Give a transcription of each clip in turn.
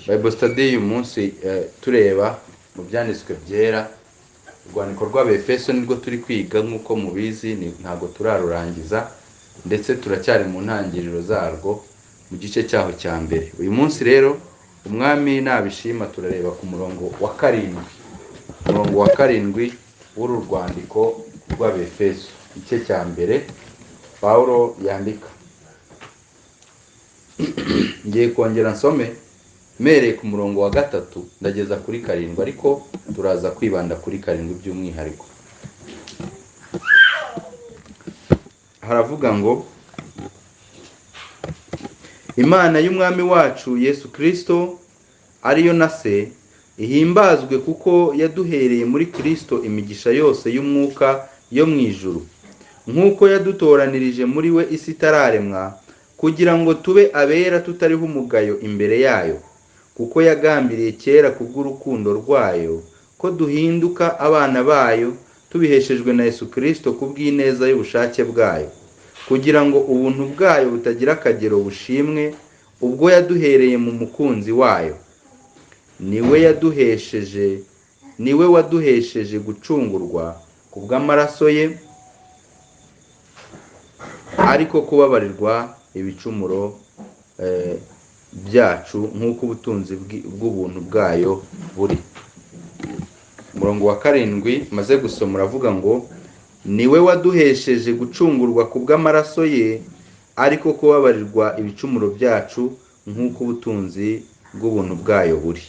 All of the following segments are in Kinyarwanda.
Bible study uyu munsi tureba mu byanditswe byera. Urwandiko rw'Abefeso nirwo turi kwiga nk'uko mubizi, ntago turarurangiza ndetse turacyari mu ntangiriro zarwo mu gice cyaho cya mbere. Uyu munsi rero umwami nabishima turareba ku murongo wa 7. Umurongo wa 7 w'uru rwandiko rw'Abefeso, igice cya mbere Paulo yandika. Ngiye kongera nsome mereye ku murongo wa 3 ndageza kuri 7, ariko turaza kwibanda kuri 7 by'umwihariko. Haravuga ngo Imana y'umwami wacu Yesu Kristo ariyo na se ihimbazwe kuko yaduhereye muri Kristo imigisha yose y'umwuka yo mu ijuru, nk'uko yadutoranirije muri we isi itararemwa, kugira ngo tube abera tutariho umugayo imbere yayo, kuko yagambiriye kera kubw'urukundo rwayo ko duhinduka abana bayo tubiheshejwe na Yesu Kristo kubw'ineza y'ubushake bwayo, kugira ngo ubuntu bwayo butagira akagero bushimwe ubwo yaduhereye mu mukunzi wayo. Niwe waduhesheje gucungurwa kubw'amaraso ye, ariko kubabarirwa ibicumuro byacu nk'uko ubutunzi bw'ubuntu bwayo buri. Umurongo wa 7 maze gusoma uravuga ngo niwe waduhesheje gucungurwa kubw'amaraso ye, ariko kubabarirwa ibicumuro byacu nk'uko ubutunzi bw'ubuntu bwayo buri.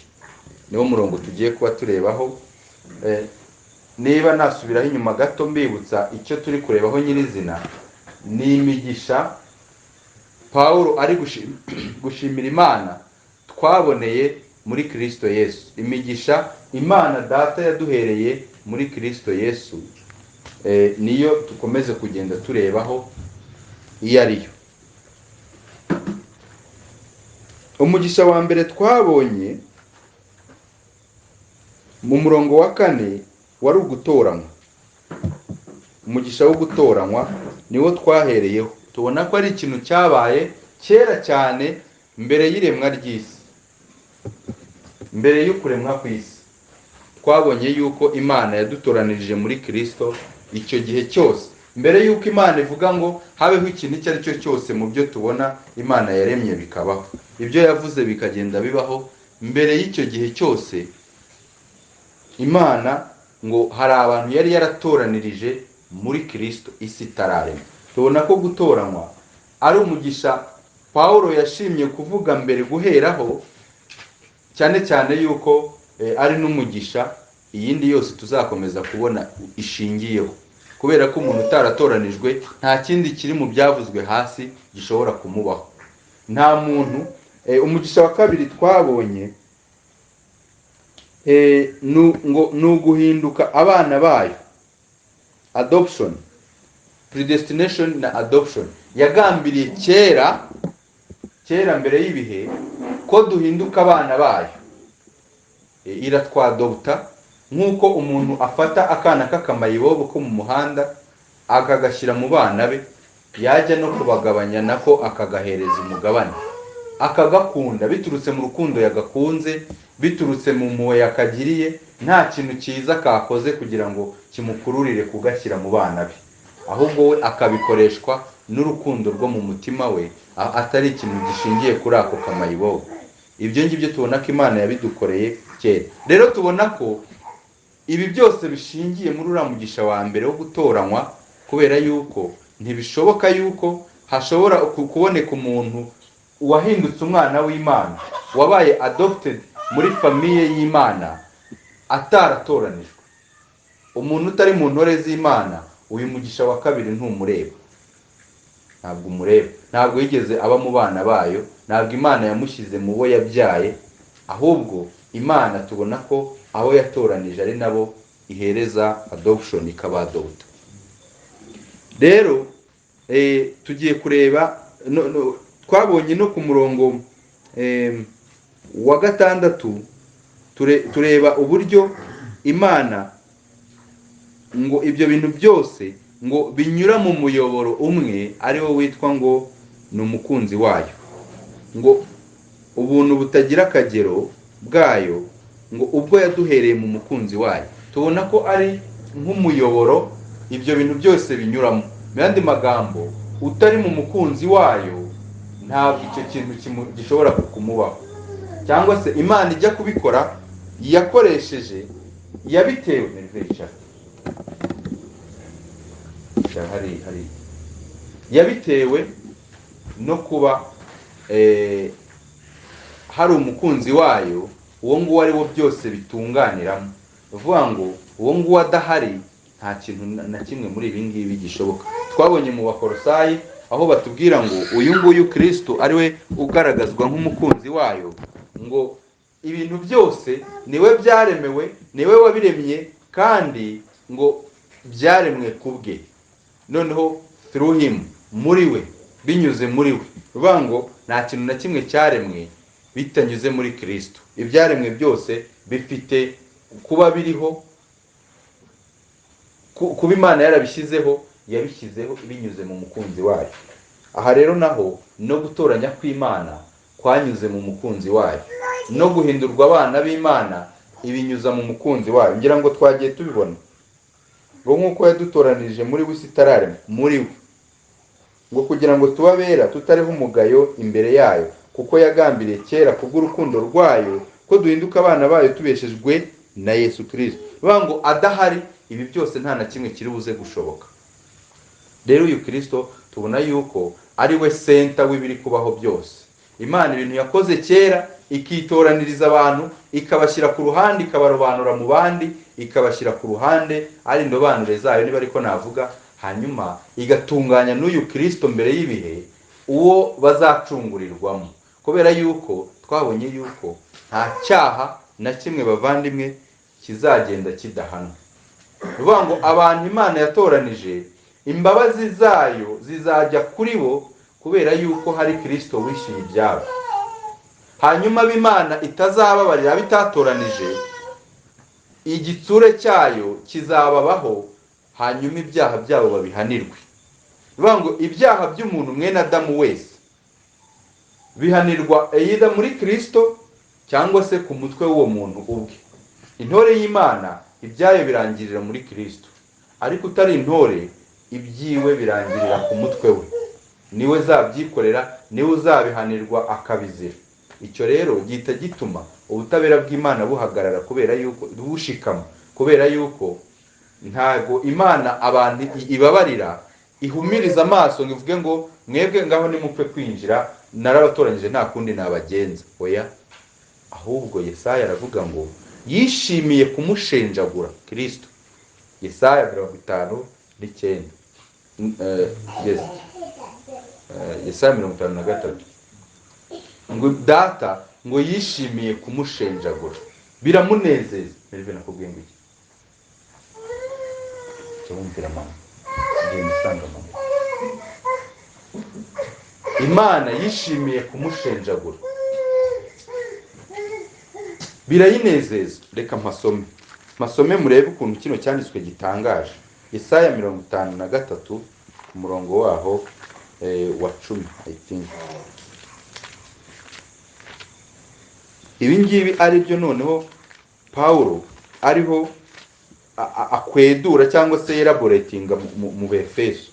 Niwo murongo tugiye kuba turebaho. Niba nasubiraho inyuma gato mbibutsa icyo turi kurebaho nyirizina, ni imigisha Paulo ari gushimira Imana twaboneye muri Kristo Yesu. Imigisha Imana data yaduhereye muri Kristo Yesu, niyo tukomeze kugenda turebaho iyo ariyo. Umugisha wa mbere twabonye mu murongo wa 4 wari ugutoranywa. Umugisha wo gutoranywa niwo twahereyeho. Tubona ko ari ikintu cyabaye kera cyane mbere y'iremwa ry'isi, mbere y'ukuremwa kw'isi. Twabonye yuko Imana yadutoranirije muri Kristo icyo gihe cyose, mbere yuko Imana ivuga ngo habeho ikintu icyo ari cyo cyose mu byo tubona Imana yaremye bikabaho. Ibyo yavuze bikagenda bibaho. Mbere y'icyo gihe cyose Imana ngo hari abantu yari yaratoranirije muri Kristo isi itararemwa. Tubona ko gutoranywa ari umugisha Paulo yashimye kuvuga mbere guheraho, cyane cyane yuko ari n'umugisha iyindi yose tuzakomeza kubona ishingiyeho, kubera ko umuntu utaratoranijwe nta kindi kiri mu byavuzwe hasi gishobora kumubaho. Nta muntu. Umugisha wa 2 twabonye ni uguhinduka abana bayo, adoption, predestination na adoption. Yagambiriye kera mbere y'ibihe ko duhinduka abana bayo. Iratwadopta nk'uko umuntu afata akana k'akamayibobo ko mu muhanda akagashyira mu bana be, yajya no kubagabanya nako akagahereza umugabane, akagakunda biturutse mu rukundo yagakunze, biturutse mu mpuhwe yakagiriye. Nta kintu cyiza kakoze kugira ngo kimukururire kugashyira mu bana be, ahubwo we akabikoreshwa n'urukundo rwo mu mutima we, atari ikintu gishingiye kuri ako kamayibobo. Ibyo ngibyo tubona ko Imana yabidukoreye kera. Rero tubona ko ibi byose bishingiye muri uriya mugisha wa mbere wo gutoranywa, kubera yuko ntibishoboka yuko hashobora kuboneka umuntu wahindutse umwana w'Imana, wabaye adopted muri famiye y'Imana ataratoranijwe. Umuntu utari mu ntore z'Imana, uyu mugisha wa 2 ntumureba, ntabwo umureba. Ntabwo yigeze aba mu bana bayo, ntabwo Imana yamushyize mu bo yabyaye, ahubwo Imana tubona ko abo yatoranije ari nabo ihereza adoption, ikabadopta. Rero tugiye kureba twabonye no ku murongo wa 6 tureba uburyo Imana ngo ibyo bintu byose ngo binyura mu muyoboro umwe ari wo witwa ngo ni umukunzi wayo. Ngo ubuntu butagira akagero bwayo, ngo ubwo yaduhereye mu mukunzi wayo. Tubona ko ari nk'umuyoboro ibyo bintu byose binyuramo. Mu yandi magambo, utari mu mukunzi wayo ntabwo icyo kintu gishobora kumubaho. Cyangwa se Imana ijya kubikora yakoresheje, yabitewe yabitewe no kuba hari umukunzi wayo, uwo nguwo ari wo byose bitunganiramo. Uvuga ngo uwo nguwo adahari nta kintu na kimwe muri ibi ngibi gishoboka. Twabonye mu Bakolosayi aho batubwira ngo uyu nguyu Kristo ari we ugaragazwa nk'umukunzi wayo, ngo ibintu byose niwe byaremewe, niwe wabiremye, kandi ngo byaremwe ku bwe. Noneho through him, muri we, binyuze muri we. Uvuga ngo nta kintu na kimwe cyaremwe bitanyuze muri Kristo. Ibyaremwe byose bifite kuba biriho, kuba Imana yarabishyizeho, yabishyizeho binyuze mu mukunzi wayo. Aha rero naho no gutoranya kw'Imana kwanyuze mu mukunzi wayo, no guhindurwa abana b'Imana ibinyuza mu mukunzi wayo. Ngira ngo twagiye tubibona ngo nk'uko yadutoranije muri we sitararema, muri we, ngo kugira ngo tubabera tutariho umugayo imbere yayo, kuko yagambiriye kera kubw'urukundo rwayo ko duhinduka abana bayo tubeshejwe na Yesu Kristo. Bivuga ngo adahari ibi byose nta na kimwe kiri buze gushoboka. Rero uyu Kristo tubona yuko ari we senta w'ibiri kubaho byose. Imana ibintu yakoze kera ikitoraniriza abantu, ikabashyira ku ruhande, ikabarobanura mu bandi, ikabashyira ku ruhande ari indobanure zayo niba ariko navuga, hanyuma igatunganya n'uyu Kristo mbere y'ibihe uwo bazacungurirwamo. Kubera yuko twabonye yuko nta cyaha na kimwe bavandimwe kizagenda kidahanwa. Bivuga ngo abantu Imana yatoranije, imbabazi zayo zizajya kuri bo kubera yuko hari Kristo wishyuye ibyabo. Hanyuma b'Imana itazababarira bitatoranije, igitsure cyayo kizababaho, hanyuma ibyaha byabo babihanirwe. Bivuga ngo ibyaha by'umuntu mwene Adamu wese bihanirwa either muri Kristo cyangwa se ku mutwe w'uwo muntu ubwe. Intore y'Imana ibyayo birangirira muri Kristo, ariko utari intore ibyiwe birangirira ku mutwe we. Niwe zabyikorera, niwe uzabihanirwa akabizira. Icyo rero gihita gituma ubutabera bw'Imana buhagarara, kubera yuko bushikama, kubera yuko ntago Imana abantu ibabarira ihumiriza amaso ngo ivuge ngo mwebwe ngaho nimupfe kwinjira, narabatoranyije nta kundi nabagenza. Oya, ahubwo Yesaya aravuga ngo yishimiye kumushenjagura Kristo. Yesaya 59 Yesaya 53 ngo data ngo yishimiye kumushenjagura, biramunezeza. Mbere nakubwiye ngo iki cyumvira mama, ngiye musanga mama. Imana yishimiye kumushenjagura, birayinezeza. Reka masome murebe ukuntu kino cyanditswe gitangaje. Yesaya 53 umurongo waho wa 10 I think. Ibi ngibi ari byo noneho Paulo ariho akwedura cyangwa se elaboratinga mu Befeso.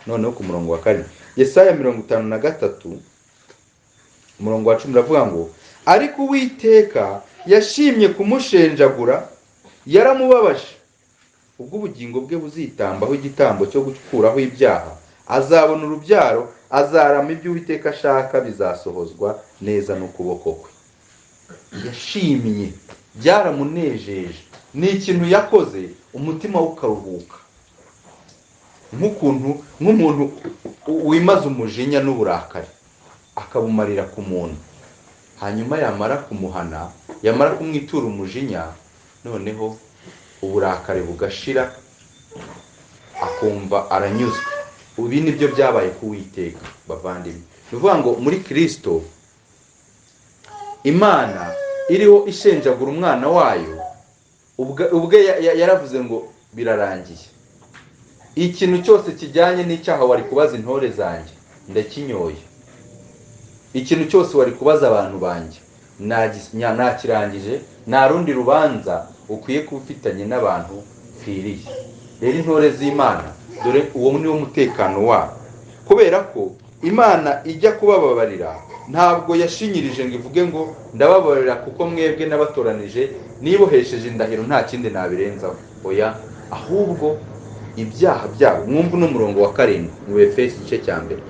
Noneho ku murongo wa 4 Yesaya 53 umurongo wa 10 uravuga ngo ariko Uwiteka yashimye kumushenjagura, yaramubabaje. Ubwo ubugingo bwe buzitambaho igitambo cyo gukuraho ibyaha, azabona urubyaro, azarama ibyo Uwiteka ashaka bizasohozwa neza n'ukuboko kwe. Yashimye, byaramunejeje, ni ikintu yakoze umutima ukaruhuka. Nk'umuntu wimaze umujinya n'uburakari akabumarira ku muntu, hanyuma yamara kumuhana, yamara kumwitura umujinya, noneho uburakari bugashira, akumva aranyuzwe. Ubi nibyo byabaye ku Uwiteka bavandimwe. Bivuga ngo muri Kristo Imana iriho ishenjagura umwana wayo, ubwe yaravuze ngo birarangiye. Ikintu cyose kijyanye n'icyaha wari kubaza intore zanjye ndakinyoye. ikintu cyose wari kubaza abantu banjye nakirangije, nta rundi rubanza ukwiye kuba ufitanye n'abantu pfiriye. Rero intore z'Imana, dore uwo ni wo mutekano wabo, kubera ko Imana ijya kubababarira ntabwo yashinyirije ngo ivuge ngo ndababarira kuko mwebwe n'abatoranije nibohesheje indahiro nta kindi nabirenzaho. Oya, ahubwo ibyaha byabo. Mwumva uno murongo wa 7 mu Abefeso igice cya mbere,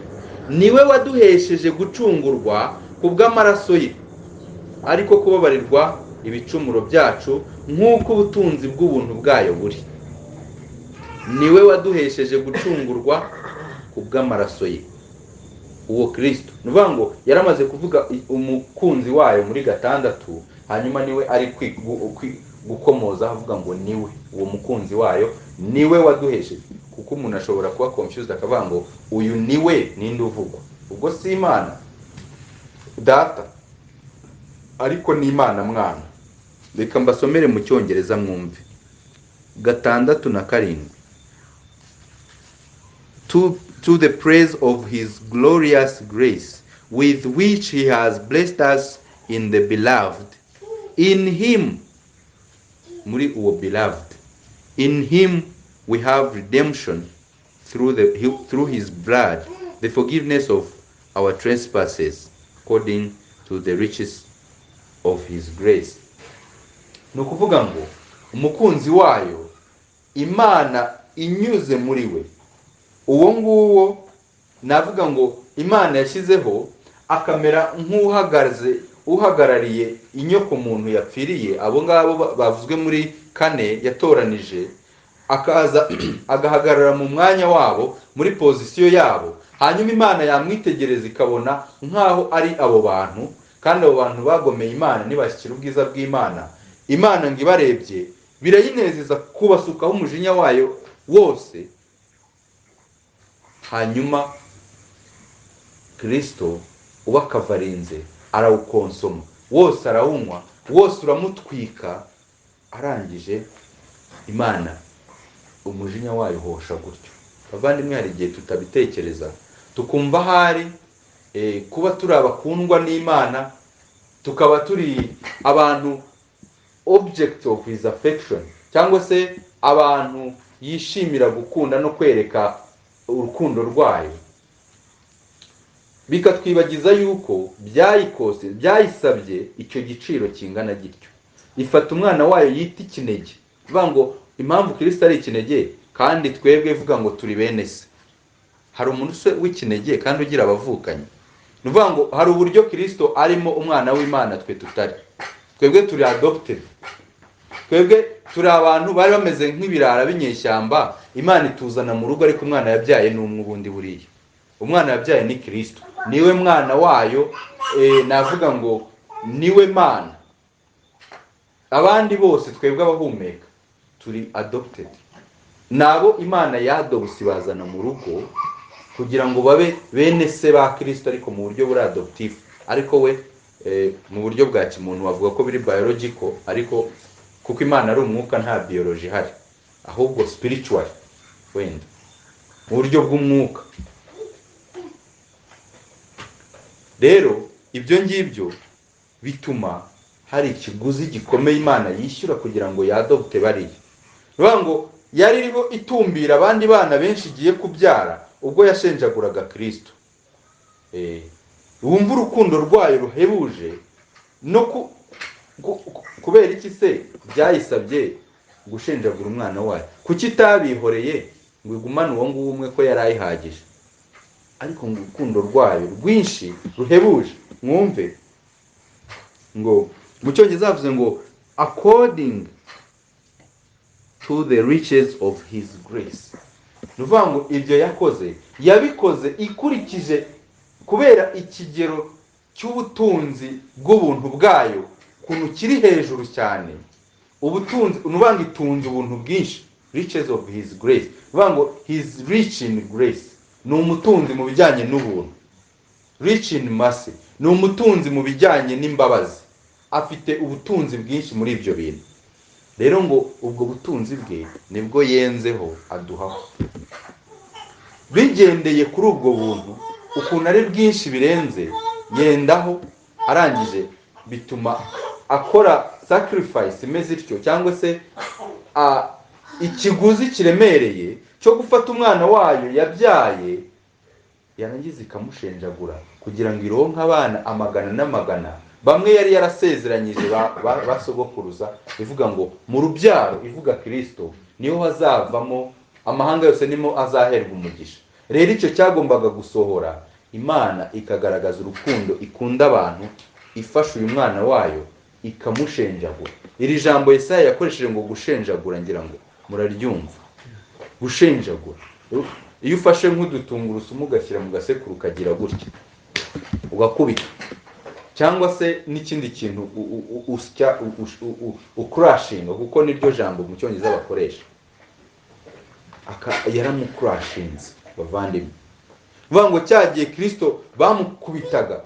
niwe waduhesheje gucungurwa kubw'amaraso ye, ariko kubabarirwa ibicumuro byacu nk'uko ubutunzi bw'ubuntu bwayo buri. Niwe waduhesheje gucungurwa kubw'amaraso ye, uwo Kristo. Nuvuga ngo yaramaze kuvuga umukunzi wayo muri 6, hanyuma niwe ari gukomoza avuga ngo niwe uwo mukunzi wayo, niwe waduhesheje. Kuko umuntu ashobora kuba confused akavuga ngo uyu niwe ninde uvugwa, ubwo si Imana data ariko ni Imana mwana. Reka mbasomere mu Cyongereza mwumve 6 na 7. To the praise of his glorious grace, with which he has blessed us in the beloved. In him, muri uwo beloved, in him we have redemption through his blood, the forgiveness of our trespasses, according to the riches of his grace. Ni ukuvuga ngo umukunzi wayo Imana inyuze muri we, uwo nguwo navuga ngo Imana yashyizeho akamera uhagarariye inyoko muntu yapfiriye, abo ngabo bavuzwe muri 4 yatoranije, akaza agahagarara mu mwanya wabo muri pozisiyo yabo, hanyuma Imana yamwitegereza ikabona nkaho ari abo bantu, kandi abo bantu bagomeye Imana ntibashyikira ubwiza bw'Imana. Imana ngo ibarebye birayinezeza kubasukaho umujinya wayo wose, hanyuma Kristo ubakavarinze arawukonsoma wose, arawunywa wose, uramutwika, arangije Imana umujinya wayo hosha gutyo. Bavandimwe, hari igihe tutabitekereza tukumva hari kuba turi abakundwa n'Imana, tukaba turi abantu object of his affection, cyangwa se abantu yishimira gukunda no kwereka urukundo rwayo, bikatwibagiza yuko byayisabye icyo giciro kingana gityo. Ifata umwana wayo yita ikinege, bivuga ngo impamvu Kristo ari ikinege kandi twebwe ivuga ngo turi bene se. Hari umuntu se w'ikinege kandi ugira abavukanye? Nuvuga ngo hari uburyo Kristo arimo umwana w'Imana, twe tutari. Twebwe turi adopted, twebwe turi abantu bari bameze nk'ibirara b'inyeshyamba, Imana ituzana mu rugo, ariko umwana yabyaye ni umwe ubundi buriya. Umwana yabyaye ni Kristo, niwe mwana wayo, navuga ngo niwe Mana. Abandi bose twebwe abahumeka turi adopted, nabo Imana yadobuse bazana mu rugo kugira ngo babe bene se ba Kristo, ariko mu buryo buri adoptive. Ariko we mu buryo bwa kimuntu bavuga ko biri biological, ariko kuko Imana ari umwuka nta biology ihari, ahubwo spiritual, wenda mu buryo bw'umwuka. Rero ibyo ngibyo bituma hari ikiguzi gikomeye Imana yishyura kugira ngo yadopte bariya. Bivuga ngo yari iriho itumbira abandi bana benshi igiye kubyara ubwo yashenjaguraga Kristo. Wumva urukundo rwayo ruhebuje, no kubera iki se byayisabye gushenjagura umwana wayo? Kuki itabihoreye ngo igumane uwo nguwo umwe ko yari ayihagije? Ariko ngo urukundo rwayo rwinshi ruhebuje, mwumve ngo mu Cyongereza havuze ngo according to the riches of his grace. Nuvuga ngo ibyo yakoze yabikoze ikurikije kubera ikigero cy'ubutunzi bw'ubuntu bwayo kuntu kiri hejuru cyane. Ubutunzi nubanga itunze ubuntu bwinshi, riches of his grace. Nuvuga ngo his rich in grace, ni umutunzi mu bijyanye n'ubuntu. Rich in mercy, ni umutunzi mu bijyanye n'imbabazi. Afite ubutunzi bwinshi muri ibyo bintu. Rero ngo ubwo butunzi bwe nibwo yenzeho aduhaho. Bigendeye kuri ubwo buntu ukuntu ari bwinshi birenze, yendaho arangije bituma akora sacrifice imeze ityo, cyangwa se ikiguzi kiremereye cyo gufata umwana wayo yabyaye, yarangiza ikamushenjagura kugira ngo ironke abana amagana n'amagana. Bamwe yari yarasezeranyije basogokuruza ivuga ngo mu rubyaro, ivuga Kristo, niho hazavamo amahanga yose, nimo azaherwa umugisha. Rero icyo cyagombaga gusohora, Imana ikagaragaza urukundo ikunda abantu, ifasha uyu mwana wayo ikamushenjagura. Iri jambo Yesaya yakoresheje ngo gushenjagura, ngira ngo muraryumva. Gushenjagura, iyo ufashe nk'udutungurusumu ugashyira mu gasekuru ukagira gutya ugakubita, cyangwa se n'ikindi kintu usya ukurashinga, kuko niryo jambo mu cyongereza bakoresha, yaramukurashinze bavandimwe. Vuga ngo cyagiye Kristo bamukubitaga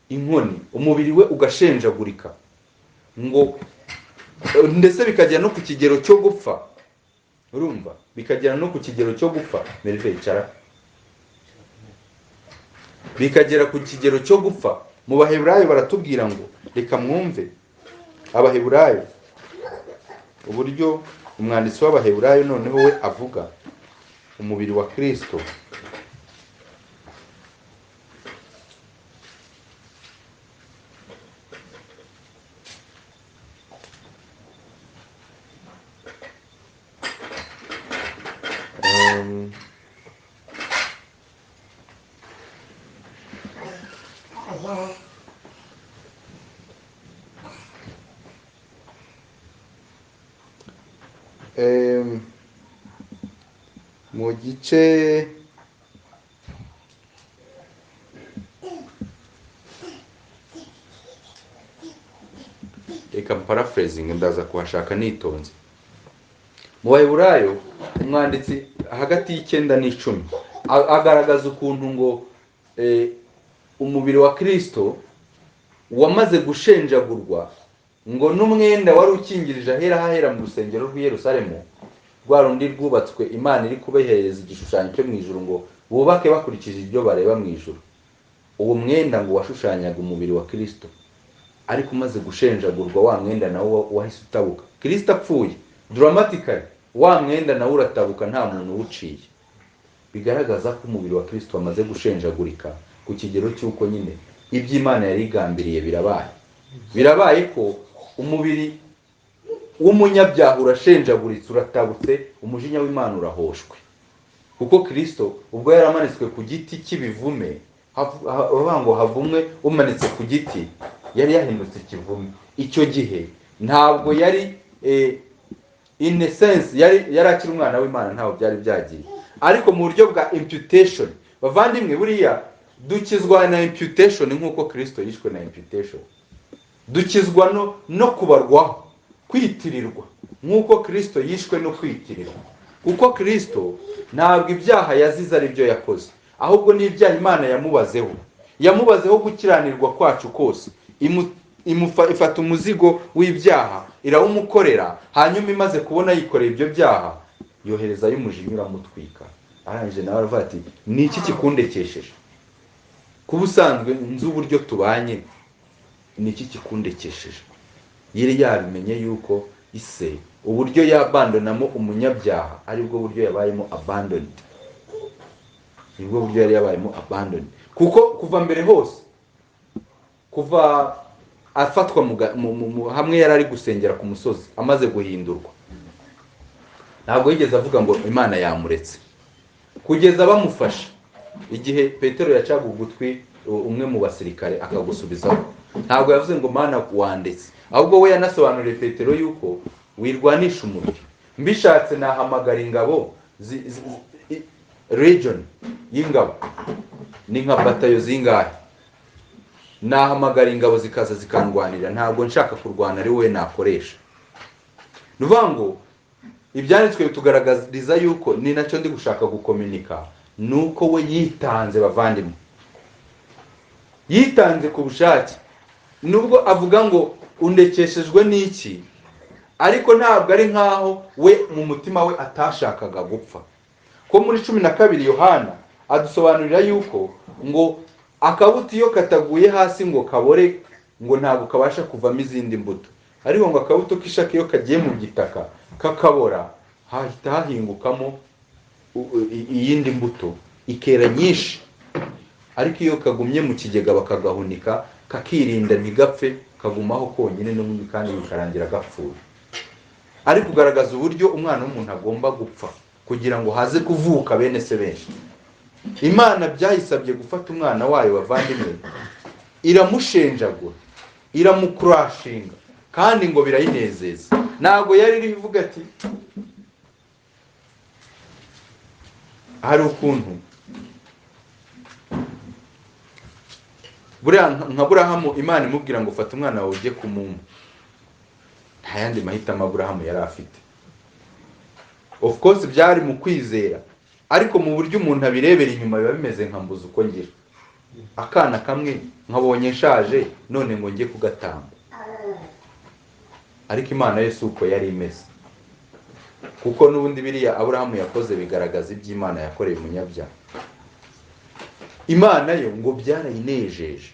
inkoni, umubiri we ugashenjagurika, ngo ndetse bikagera no ku kigero cyo gupfa. Urumva, bikagera no ku kigero cyo gupfa. Merive icara. Bikagera ku kigero cyo gupfa. Mu Baheburayo baratubwira ngo, reka mwumve Abaheburayo uburyo umwanditsi w'Abaheburayo noneho we avuga umubiri wa Kristo. Mu gice reka paraphrasing ndaza kuhashaka nitonze. Mu Baheburayo umwanditsi hagati y'9 n'10 agaragaza ukuntu ngo umubiri wa Kristo wamaze gushenjagurwa, ngo n'umwenda wari ukingirije ahera hahera mu rusengero rw'i Yerusalemu, rwa rundi rwubatswe Imana iri kubehereza igishushanyo cyo mu ijuru ngo bubake bakurikije ibyo bareba mu ijuru. Uwo mwenda ngo washushanyaga umubiri wa Kristo, ariko umaze gushenjagurwa wa mwenda nawo wahise utabuka. Kristo apfuye dramatically, wa mwenda nawo uratabuka, nta muntu uwuciye. Bigaragaza ko umubiri wa Kristo wamaze gushenjagurika ku kigero cy'uko nyine iby'Imana yari igambiriye birabaye ko umubiri w'umunyabyaha urashenjaguritse, uratabutse, umujinya w'Imana urahoshwe. Kuko Kristo ubwo yaramanitswe ku giti cy'ibivume, bavuga ngo havumwe umanitse ku giti, yari yahindutse ikivume. Icyo gihe ntabwo yari in essence yari akiri umwana w'Imana, ntaho byari byagiye. Ariko mu buryo bwa imputation, bavandimwe, buriya dukizwa na imputation nk'uko Kristo yishwe na imputation. Dukizwa no kubarwaho, kwitirirwa nk'uko Kristo yishwe no kwitirirwa. Kuko Kristo ntabwo ibyaha yazize ari byo yakoze, ahubwo n'ibyaha Imana yamubazeho gukiranirwa kwacu kose. Ifata umuzigo w'ibyaha irawumukorera, hanyuma imaze kubona yikoreye ibyo byaha, yohereza y'umujinya uramutwika. Arangije nawe aravuga ati, ni iki kikundekesheje? Kuba usanzwe nzi uburyo tubanye, ni iki kikundekesheje? Yari yabimenye yuko ise uburyo yabandonamo umunyabyaha ari bwo buryo yabayemo abandoned. Nibwo buryo yari yabayemo abandoned. Kuko kuva mbere hose, kuva afatwa hamwe yari ari gusengera ku musozi amaze guhindurwa, ntabwo yigeze avuga ngo Imana yamuretse, kugeza bamufasha. Igihe Petero yacaga ugutwi umwe mu basirikare akagusubizaho, ntabwo yavuze ngo Mana wandetse, ahubwo we yanasobanuriye Petero yuko wirwanisha umubiri. Mbishatse nahamagara ingabo region y'ingabo, ni nka batayo zingahe, nahamagara ingabo zikaza zikandwanira, ntabwo nshaka kurwana ari we nakoresha. Nuvuga ngo ibyanditswe tugaragariza yuko ni nacyo ndi gushaka gukomunika, nuko we yitanze, bavandimwe, yitanze ku bushake. Nubwo avuga ngo undekeshejwe n'iki, ariko ntabwo ari nkaho we mu mutima we atashakaga gupfa. Ko muri 12 Yohana adusobanurira yuko ngo akabuto iyo kataguye hasi ngo kabore, ngo ntabwo kabasha kuvamo izindi mbuto. Ariko ngo akabuto k'ishaka iyo kagiye mu gitaka kakabora, hahita hahingukamo iyindi mbuto ikera nyinshi. Ariko iyo kagumye mu kigega bakagahunika, kakirinda ntigapfe, kagumaho konyine n'ubundi kandi bikarangira gapfuye. Ari kugaragaza uburyo umwana w'umuntu agomba gupfa kugira ngo haze kuvuka bene se benshi. Imana byayisabye gufata umwana wayo bavandimwe, iramushenjagura, iramukurashinga, kandi ngo birayinezeza. Ntabwo yari iri ivuga ati hari ukuntu nka Aburahamu Imana imubwira ngo fata umwana wawe ujye kumumpa. Nta yandi mahitamo Aburahamu yari afite. Of course byari mu kwizera, ariko mu buryo umuntu abirebera inyuma biba bimeze nka mbuza uko ngira. Akana kamwe nkabonye nshaje, none ngo njye kugatamba. Ariko Imana Yesu uko yari imeze, kuko n'ubundi biriya Aburahamu yakoze bigaragaza iby'Imana yakoreye umunyabyaha. Imana yo ngo byarayinejeje,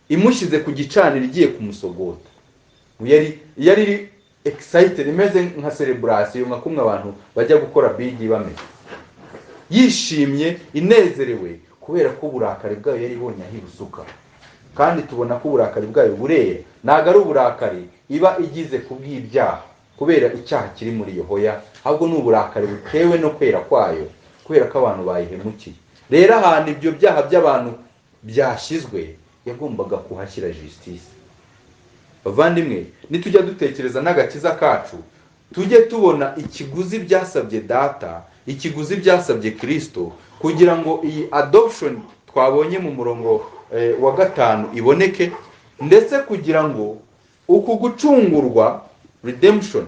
imushyize ku gicaniro igiye kumusogota. Yari excited, imeze nka celebration, nka kumwe abantu bajya gukora bigi bameze yishimye, inezerewe, kubera ko uburakari bwayo yari ibonye ahibusuka. Kandi tubona ko uburakari bwayo bureye, ntago ari uburakari iba igize kubw'ibyaha kubera icyaha kiri muri yo, hoya, ahubwo ni uburakari butewe no kwera kwayo, kubera ko abantu bayihemukiye. Rero ahantu ibyo byaha by'abantu byashyizwe, yagombaga kuhashyira justice. Bavandimwe, nitujya dutekereza n'agakiza kacu, tujye tubona ikiguzi byasabye data, ikiguzi byasabye Kristo, kugira ngo iyi adoption twabonye mu murongo wa 5 iboneke, ndetse kugira ngo uku gucungurwa, redemption,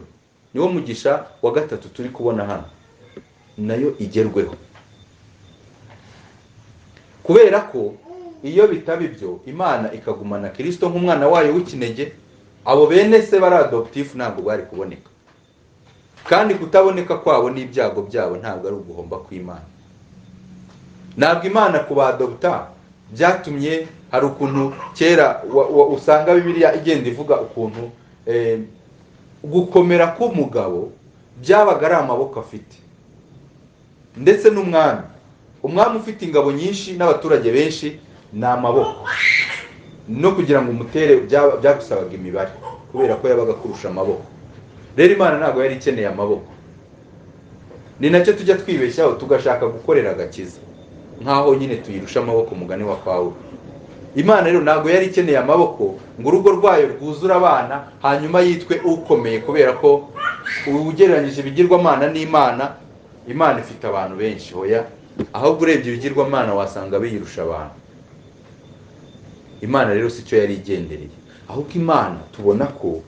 niwo mugisha wa 3 turi kubona hano, nayo igerweho. Kubera ko iyo bitaba ibyo, Imana ikagumana Kristo nk'umwana wayo w'ikinege, abo bene se bari adoptive ntabwo bari kuboneka. Kandi kutaboneka kwabo n'ibyago byabo ntabwo ari uguhomba kw'Imana. Ntabwo Imana kubadopta byatumye, hari ukuntu kera usanga Bibiliya igenda ivuga ukuntu gukomera k'umugabo byabaga ari amaboko afite, ndetse n'umwami. Umwami ufite ingabo nyinshi n'abaturage benshi ni amaboko, no kugira ngo umutere byagusabaga imibare, kubera ko yabaga kurusha amaboko. Rero Imana ntabwo yari ikeneye amaboko. Ni nacyo tujya twibeshyaho tugashaka gukorera agakiza, nkaho nyine tuyirusha amaboko, mugani wa Pawulo. Imana rero ntabwo yari ikeneye amaboko ngo urugo rwayo rwuzura abana hanyuma yitwe ukomeye, kubera ko ugereranyije ibigirwamana n'Imana, Imana ifite abantu benshi, hoya, ahubwo urebye ibigirwamana wasanga biyirusha abantu. Imana rero sicyo yari igendereye, ahubwo Imana tubona ko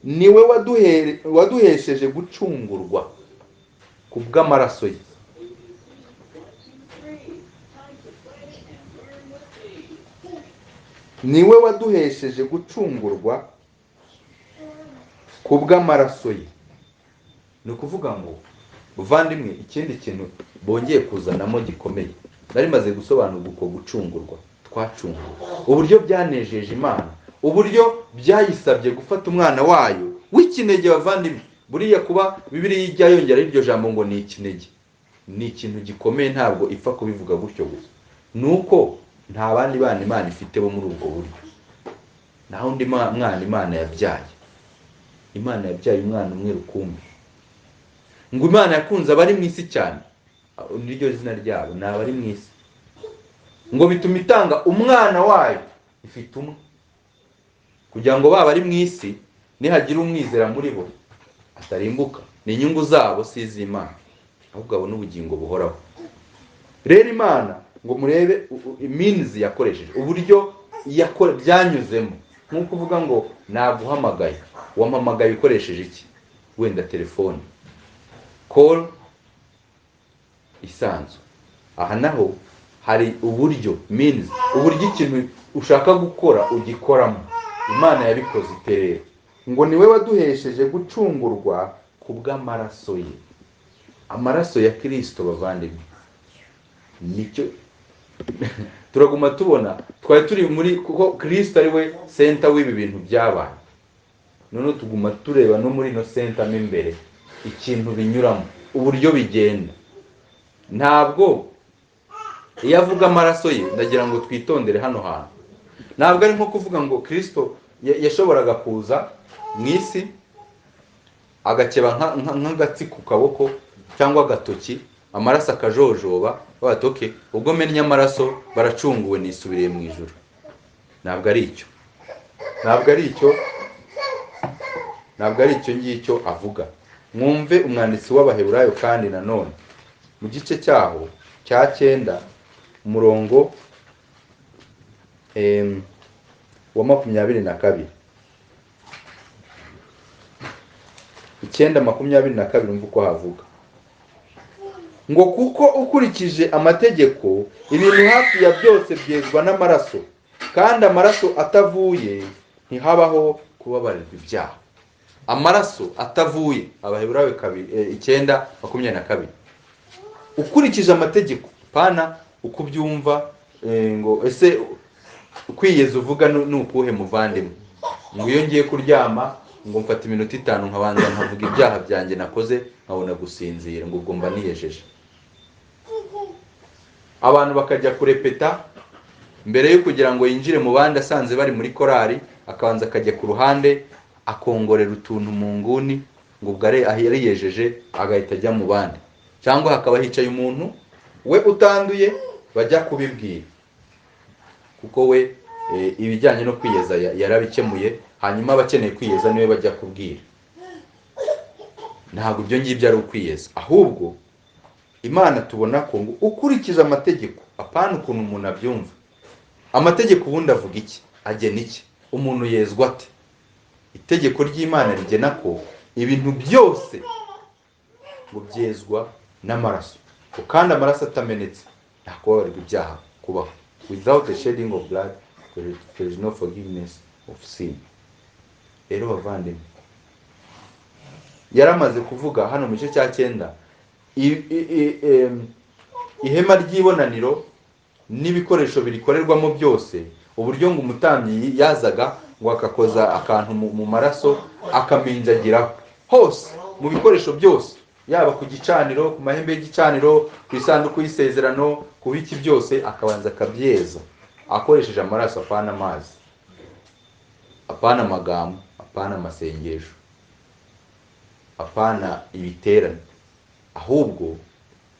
niwe waduhesheje gucungurwa kubw'amaraso ye. Niwe waduhesheje gucungurwa kubw'amaraso ye. Ni ukuvuga ngo buvandimwe, ikindi kintu bongeye kuzanamo gikomeye, nari maze gusobanura uko gucungurwa, twacungurwa, uburyo byanejeje Imana, uburyo byayisabye gufata umwana wayo w'ikinege. Bavandimwe, buriya kuba Bibiliya ijya yongera iryo jambo ngo ni ikinege, ni ikintu gikomeye, ntabwo ipfa kubivuga gutyo gusa. Nuko nta bandi bana Imana ifite bo muri ubwo buryo. Naho undi mwana Imana yabyaye, Imana yabyaye umwana umwe rukumbi. Ngo Imana yakunze abari mu isi cyane, niryo zina ryabo, ni abari mu isi, ngo bituma itanga umwana wayo ifite umwe, kugira ngo baba ari mu isi nihagira umwizera muri bo atarimbuka. Ni inyungu zabo, si iz'Imana, ahubwo abona ubugingo buhoraho. Rero Imana ngo murebe means yakoresheje, uburyo byanyuzemo. Nk'uko uvuga ngo naguhamagaye, wampamagaye ukoresheje iki? Wenda telefone, call isanzwe. Aha naho hari uburyo, means, uburyo ikintu ushaka gukora ugikoramo. Imana yabikoze iterera, ngo niwe waduhesheje gucungurwa kubw'amaraso ye. amaraso ya Kristo bavandimwe nicyo turaguma tubona twari turi muri kuko Kristo ari we center w'ibi bintu byabaye. None tuguma tureba no muri no center mo imbere ikintu binyuramo uburyo bigenda. Ntabwo iyo avuga amaraso ye ndagira ngo twitondere hano hantu. Ntabwo ari nko kuvuga ngo Kristo yashoboraga kuza mu isi agakeba nk'agatsi ku kaboko cyangwa agatoki amaraso akajojoba batoke ubwo mennye amaraso baracunguwe nisubiriye mu ijuru. Ntabwo ari icyo. Ntabwo ari icyo ngicyo avuga. Mwumve umwanditsi w'Abaheburayo kandi nanone mu gice cyaho cya 9 umurongo wa 22 9:22 umva uko havuga ngo kuko ukurikije amategeko ibintu hafi ya byose byezwa n'amaraso kandi amaraso atavuye ntihabaho kubabarirwa ibyaha. Amaraso atavuye Abaheburayo 9:22 ukurikije amategeko pana uko byumva ngo ese kwiyeza uvuga nukuhe muvandimwe ngo iyo ngiye kuryama ngo mfata iminota 5 nkabanza nkavuga ibyaha byanjye nakoze nkabona gusinzira ngo ubwo mba niyejeje. Abantu bakajya kurepeta mbere yo kugira ngo yinjire mu bandi asanze bari muri korari akabanza akajya ku ruhande akongorera utuntu mu nguni ngo ubwo ari yejeje agahita ajya mu bandi. Cyangwa hakaba hicaye umuntu we utanduye bajya kubibwira kuko we ibijyanye no kwiyeza yarabikemuye hanyuma abakeneye kwiyeza niwe bajya kubwira. Ntabwo ibyo ngibyo ari ukwiyeza, ahubwo Imana tubona ko ngo ukurikiza amategeko apana ukuntu umuntu abyumva. Amategeko ubundi avuga iki? Agena iki? Umuntu yezwa ate? Itegeko ry'Imana rigena ko ibintu byose ngo byezwa n'amaraso, kandi amaraso atamenetse nta kubabarirwa ibyaha kubaho. Without the shedding of blood there is no forgiveness of sin. Rero bavandimwe yaramaze kuvuga hano mu gice cya 9 ihema ry'ibonaniro n'ibikoresho birikorerwamo byose, uburyo ngo umutambyi yazaga ngo akakoza akantu mu maraso akaminjagiraho hose mu bikoresho byose, yaba ku gicaniro, ku mahembe y'igicaniro, ku isanduku y'isezerano, ku biki byose akabanza akabyeza akoresheje amaraso, apana amazi, apana amagambo, apana amasengesho, apana ibiterane, ahubwo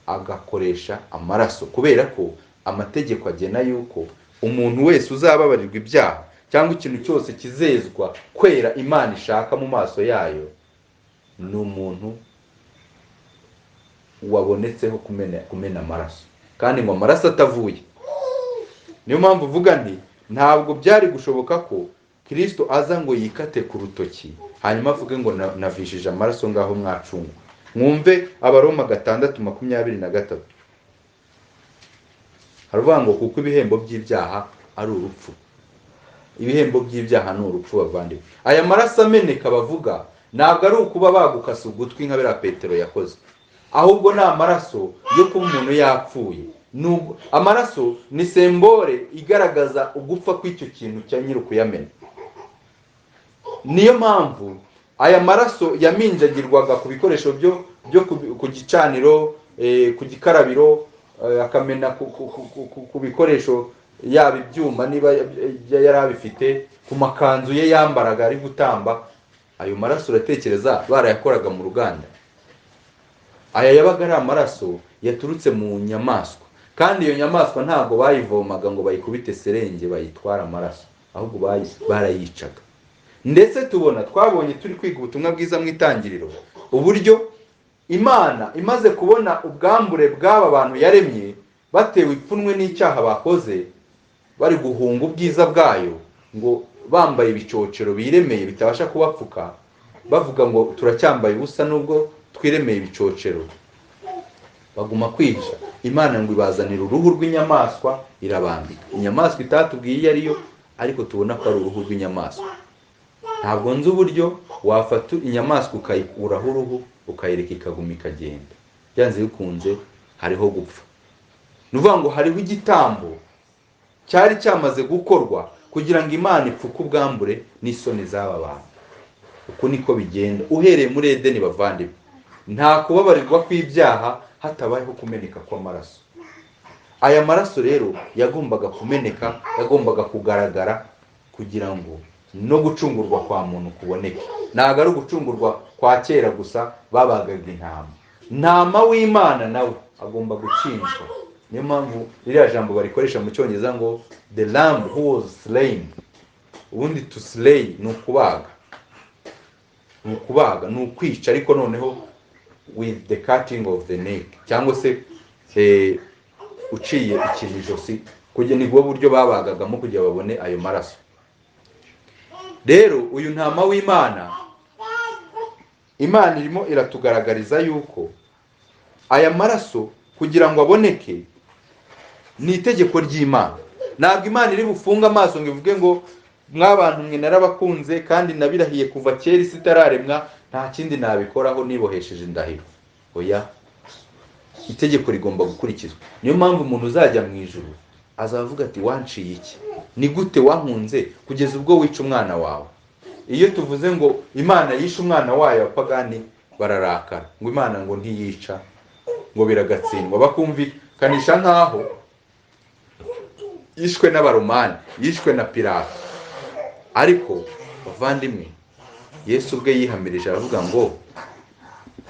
agakoresha amaraso, kubera ko amategeko agena yuko umuntu wese uzababarirwa ibyaha cyangwa ikintu cyose kizezwa kwera Imana ishaka mu maso yayo ni umuntu wabonetseho kumena amaraso, kandi ngo amaraso atavuye. Niyo mpamvu uvuga nti ntabwo byari gushoboka ko Kristo aza ngo yikate ku rutoki hanyuma avuge ngo navishije amaraso ngaho mwacungu. Mwumve Abaroma 6:23 haravuga ngo kuko ibihembo by'ibyaha ari urupfu. Ibihembo by'ibyaha ni urupfu bavandimwe. Aya maraso ameneka bavuga ntabwo ari ukuba bagukasa ugutwi nka bera Petero yakoze, ahubwo ni amaraso yo kuba umuntu yapfuye. Amaraso ni sembore igaragaza ugupfa kw'icyo kintu cya nyiri ukuyamena. Niyo mpamvu aya maraso yaminjagirwaga ku bikoresho byo ku gicaniro, ku gikarabiro, akamena ku bikoresho yaba ibyuma niba yari abifite, ku makanzu ye yambaraga ari gutamba. Ayo maraso uratekereza barayakoraga mu ruganda? Aya yabaga ari amaraso yaturutse mu nyamaswa, kandi iyo nyamaswa ntabwo bayivomaga ngo bayikubite serenge bayitwara amaraso, ahubwo barayicaga. Ndetse twabonye turi kwiga ubutumwa bwiza mu itangiriro uburyo Imana imaze kubona ubwambure bw'aba bantu yaremye batewe ipfunwe n'icyaha bakoze, bari guhunga ubwiza bwayo, ngo bambaye ibicocero biremeye bitabasha kubapfuka, bavuga ngo turacyambaye ubusa nubwo twiremeye ibicocero, baguma kwihisha. Imana ngo ibazanira uruhu rw'inyamaswa irabambika. Inyamaswa itatubwiye iyo ariyo, ariko tubona ko ari uruhu rw'inyamaswa. Ntabwo nzi uburyo wafata inyamaswa ukayikuraho uruhu ukayireka ikaguma ikagenda. byanze bikunze hariho gupfa. Nuvuga ngo hariho igitambo cyari cyamaze gukorwa kugira ngo Imana ipfuke ubwambure n'isoni z'aba bantu. Uko niko bigenda uhereye muri Edeni bavandimwe. Nta kubabarirwa kw'ibyaha hatabayeho kumeneka kw'amaraso. Aya maraso rero yagombaga kumeneka, yagombaga kugaragara kugira ngo no gucungurwa kwa muntu kuboneke. Ntabwo ari ugucungurwa kwa kera gusa babagaga intama w'Imana nawe agomba gucishwa. Niyo mpamvu iriya jambo barikoresha mu cyongereza ngo the lamb who was slain. Ubundi to slay ni ukubaga, ni ukwica, ariko noneho with the cutting of the neck, cyangwa se uciye ikintu ijosi, kugira nibwo buryo babagagamo kugira babone ayo maraso. Rero uyu ntama w'Imana, Imana irimo iratugaragariza yuko aya maraso kugira ngo aboneke ni itegeko ry'Imana. Ntabwo Imana iri bufunga amaso ngo ivuge ngo mw'abantu mwe narabakunze kandi nabirahiye kuva kera isi itararemwa, nta kindi nabikoraho nibohesheje indahiro. Oya, itegeko rigomba gukurikizwa. Niyo mpamvu umuntu uzajya mu ijuru azavuga ati wanciye iki? Ni gute wankunze kugeza ubwo wica umwana wawe? Iyo tuvuze ngo Imana yishe umwana wayo, abapagani bararakara ngo Imana ngo ntiyica, ngo biragatsindwa, bakumvikanisha nkaho yishwe n'abaromani, yishwe na Pilato. Ariko bavandimwe, Yesu ubwe yihamirije aravuga ngo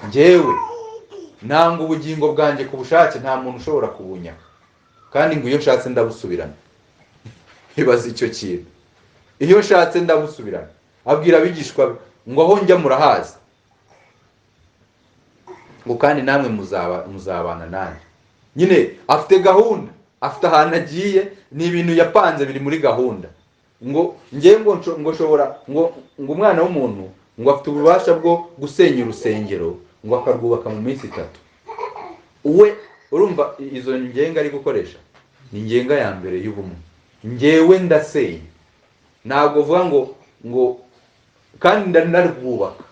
njyewe nanga ubugingo bwanjye ku bushake, nta muntu ushobora kubunyaka, kandi ngo iyo nshatse ndabusubirana. Ibaza icyo kintu, iyo nshatse ndabusubirana. Abwira abigishwa be ngo aho njya murahazi, ngo kandi namwe muzabana nanjye. Nyine afite gahunda, afite ahantu agiye, ni ibintu yapanze biri muri gahunda. Ngo njye ngo shobora ngo umwana w'umuntu ngo afite ububasha bwo gusenya urusengero ngo akarwubaka mu minsi 3. Uwe urumva izo ngenga ari gukoresha ni ngenga ya mbere y'ubumwe. Njyewe ndasenya, ntabwo uvuga ngo kandi ndarwubaka.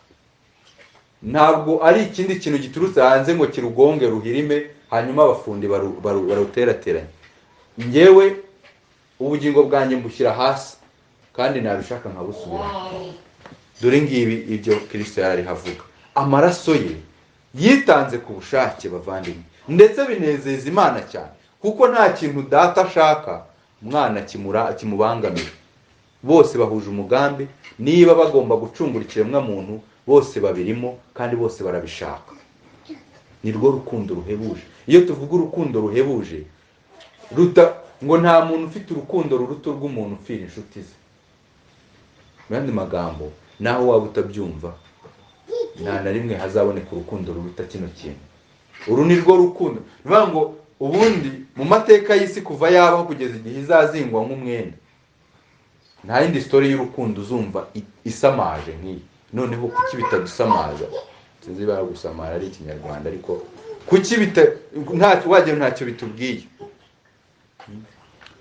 Ntabwo ari ikindi kintu giturutse hanze ngo kirugonge ruhirime hanyuma abafundi baruterateranya. Njyewe ubugingo bwanjye mbushyira hasi kandi nabishaka nkabusubirana. Dore ngibi ibyo Kristo yari havuga. Amaraso ye yitanze ku bushake bavandimwe, ndetse binezeza Imana cyane, kuko nta kintu data ashaka umwana kimubangamira. Bose bahuje umugambi, niba bagomba gucungura ikiremwa muntu bose babirimo kandi bose barabishaka. Ni rwo rukundo ruhebuje. Iyo tuvuga urukundo ruhebuje, ruta ngo nta muntu ufite urukundo ruruta rw'umuntu upfira inshuti ze. Mu yandi magambo, naho waba utabyumva, nta na rimwe hazaboneka urukundo ruruta kino kintu. Uru ni rwo rukundo. Bivuga ngo ubundi mu mateka y'isi kuva yabaho kugeza igihe izazingwa nk'umwenda, nta yindi story y'urukundo uzumva isamaje nk'iyi. Noneho kuki bitadusamaza? Sinzi bara gusamara ari ikinyarwanda, ariko kuki ntacyo bitubwiye.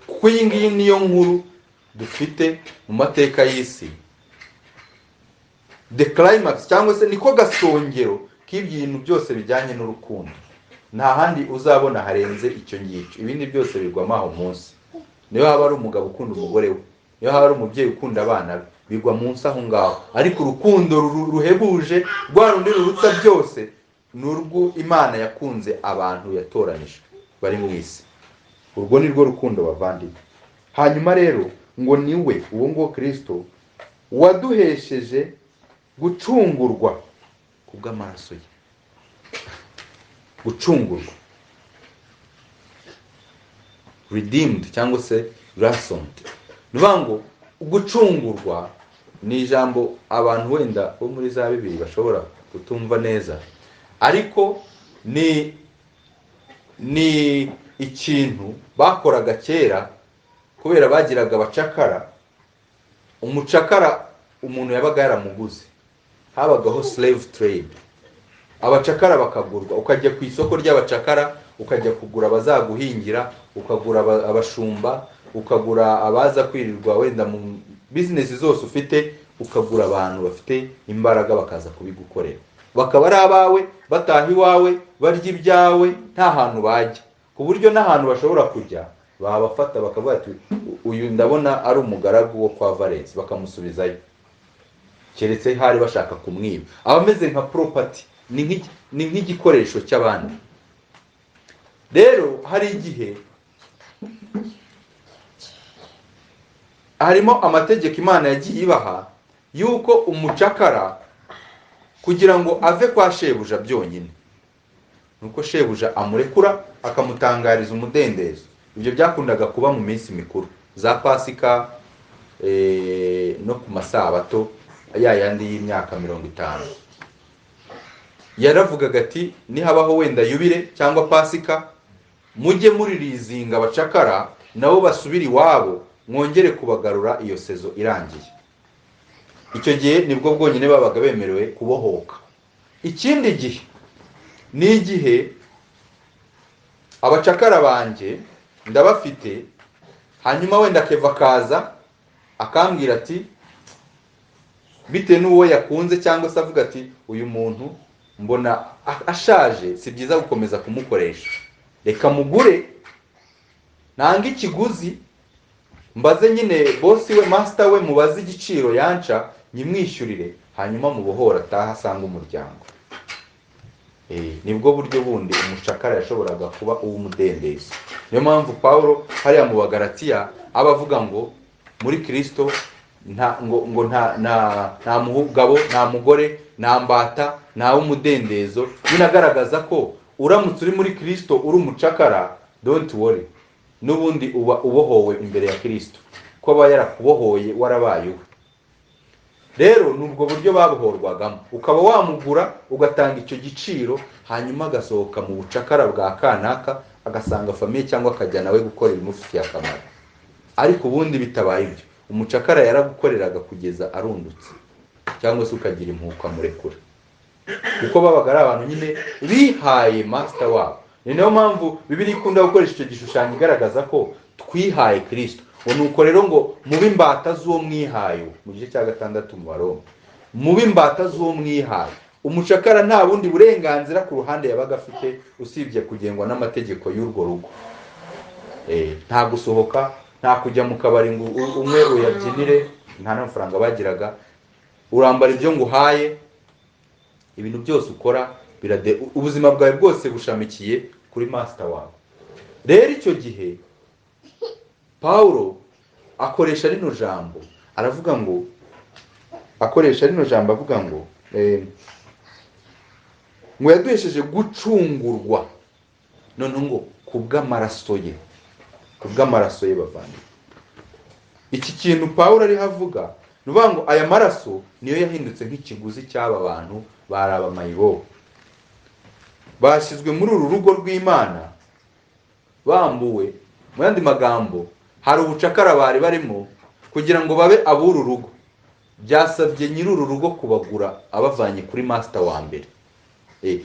Kuko iyi ngiyi niyo nkuru dufite mu mateka y'isi. The climax, cyangwa se niko gasongero k'ibintu byose bijyanye n'urukundo. Nta handi uzabona harenze icyo ngicyo. Ibindi byose bigwamo aho munsi. Niyo haba ari umugabo ukunda umugore we, niyo haba ari umubyeyi ukunda abana be, bigwa munsi aho ngaho. Ariko urukundo ruhebuje rwa rundi ruruta byose ni urwo Imana yakunze abantu yatoranije bari mu isi. Urwo ni rwo rukundo bavandimwe. Hanyuma rero ngo niwe uwo ngo Kristo waduhesheje gucungurwa kubw'amaraso ye. Gucungurwa, redeemed cyangwa se ransomed. Nuvuga ngo gucungurwa ni ijambo abantu wenda bo muri za Bibiliya bashobora kutumva neza, ariko ni ikintu bakoraga kera kubera bagiraga abacakara. Umucakara umuntu yabaga yaramuguze, habagaho slave trade. Abacakara bakagurwa, ukajya ku isoko ry'abacakara ukajya kugura abazaguhingira, ukagura abashumba, ukagura abaza kwirirwa wenda mu business zose ufite, ukagura abantu bafite imbaraga bakaza kubigukorera. bakaba ari abawe, bataha iwawe, barya ibyawe, nta hantu bajya, ku buryo n'ahantu bashobora kujya babafata bakavuga ati uyu ndabona ari umugaragu wo kwa Valens, bakamusubizayo, keretse hari bashaka kumwiba. aba ameze nka property, ni nk'igikoresho cy'abandi. rero hari igihe harimo amategeko Imana yagiye ibaha yuko umucakara kugira ngo ave kwa shebuja byonyine nuko shebuja amurekura akamutangariza umudendezo. Ibyo byakundaga kuba mu minsi mikuru za Pasika no ku masabato yandi y'imyaka 50. Yaravugaga ati nihabaho wenda yubire cyangwa Pasika, mujye muririzinga abacakara nabo basubira iwabo, mwongere kubagarura iyo sezo irangiye. Icyo gihe nibwo bwonyine babaga bemerewe kubohoka. Ikindi gihe ni igihe abacakara banjye ndabafite, hanyuma wenda Keva kaza akambwira ati bite n'uwo yakunze, cyangwa se avuga ati uyu muntu mbona ashaje, si byiza gukomeza kumukoresha, reka mugure nanga ikiguzi, mbaze nyine bosi we, master we, mubaze igiciro yanca, nyimwishyurire, hanyuma mubohora ataha asanga umuryango. Nibwo buryo bundi umucakara yashoboraga kuba uw'umudendezo. Niyo mpamvu Paulo hariya mu Bagalatiya aba avuga ngo muri Kristo nta mugabo, nta mugore, nta mbata, nta w'umudendezo. Binagaragaza ko uramutse uri muri Kristo uri umucakara, don't worry, n'ubundi uba ubohowe imbere ya Kristo, ko aba yarakubohoye warabaye uwe. Rero nubwo buryo babohorwagamo, ukaba wamugura ugatanga icyo giciro, hanyuma agasohoka mu bucakara bwa kanaka agasanga famiye cyangwa akajya nawe gukora ibimufitiye akamaro. Ariko ubundi bitabaye ibyo, umucakara yaragukoreraga kugeza arundutse, cyangwa se ukagira impuhwe murekura, kuko babaga ari abantu nyine bihaye master wabo. Niyo mpamvu Bibiliya ikunda gukoresha icyo gishushanyo igaragaza ko twihaye Kristo. Nuko rero ngo mube imbata z'uwo mwihaye, mu gice cya 6 mu Baroma, mube imbata z'uwo mwihaye. Umucakara nta bundi burenganzira ku ruhande yabaga afite usibye kugengwa n'amategeko y'urwo rugo. Nta gusohoka, nta kujya mu kabari ngo umwe uyabyinire, nta n'amafaranga bagiraga. Urambara ibyo nguhaye, ibintu byose ukora ubuzima bwawe bwose bushamikiye kuri master wawe. Rero icyo gihe Paulo akoresha rino jambo, aravuga ngo avuga ngo yaduhesheje gucungurwa, none ngo kubw'amaraso ye, bavandimwe. Iki kintu Paulo ari havuga, nuvuga ngo aya maraso niyo yahindutse nk'ikiguzi cy'aba bantu barabamayibo, bashyizwe muri uru rugo rw'Imana, bambuwe. Mu yandi magambo, hari ubucakara bari barimo kugira ngo babe ab'uru rugo. Byasabye nyir'uru rugo kubagura abavanye kuri master wa mbere.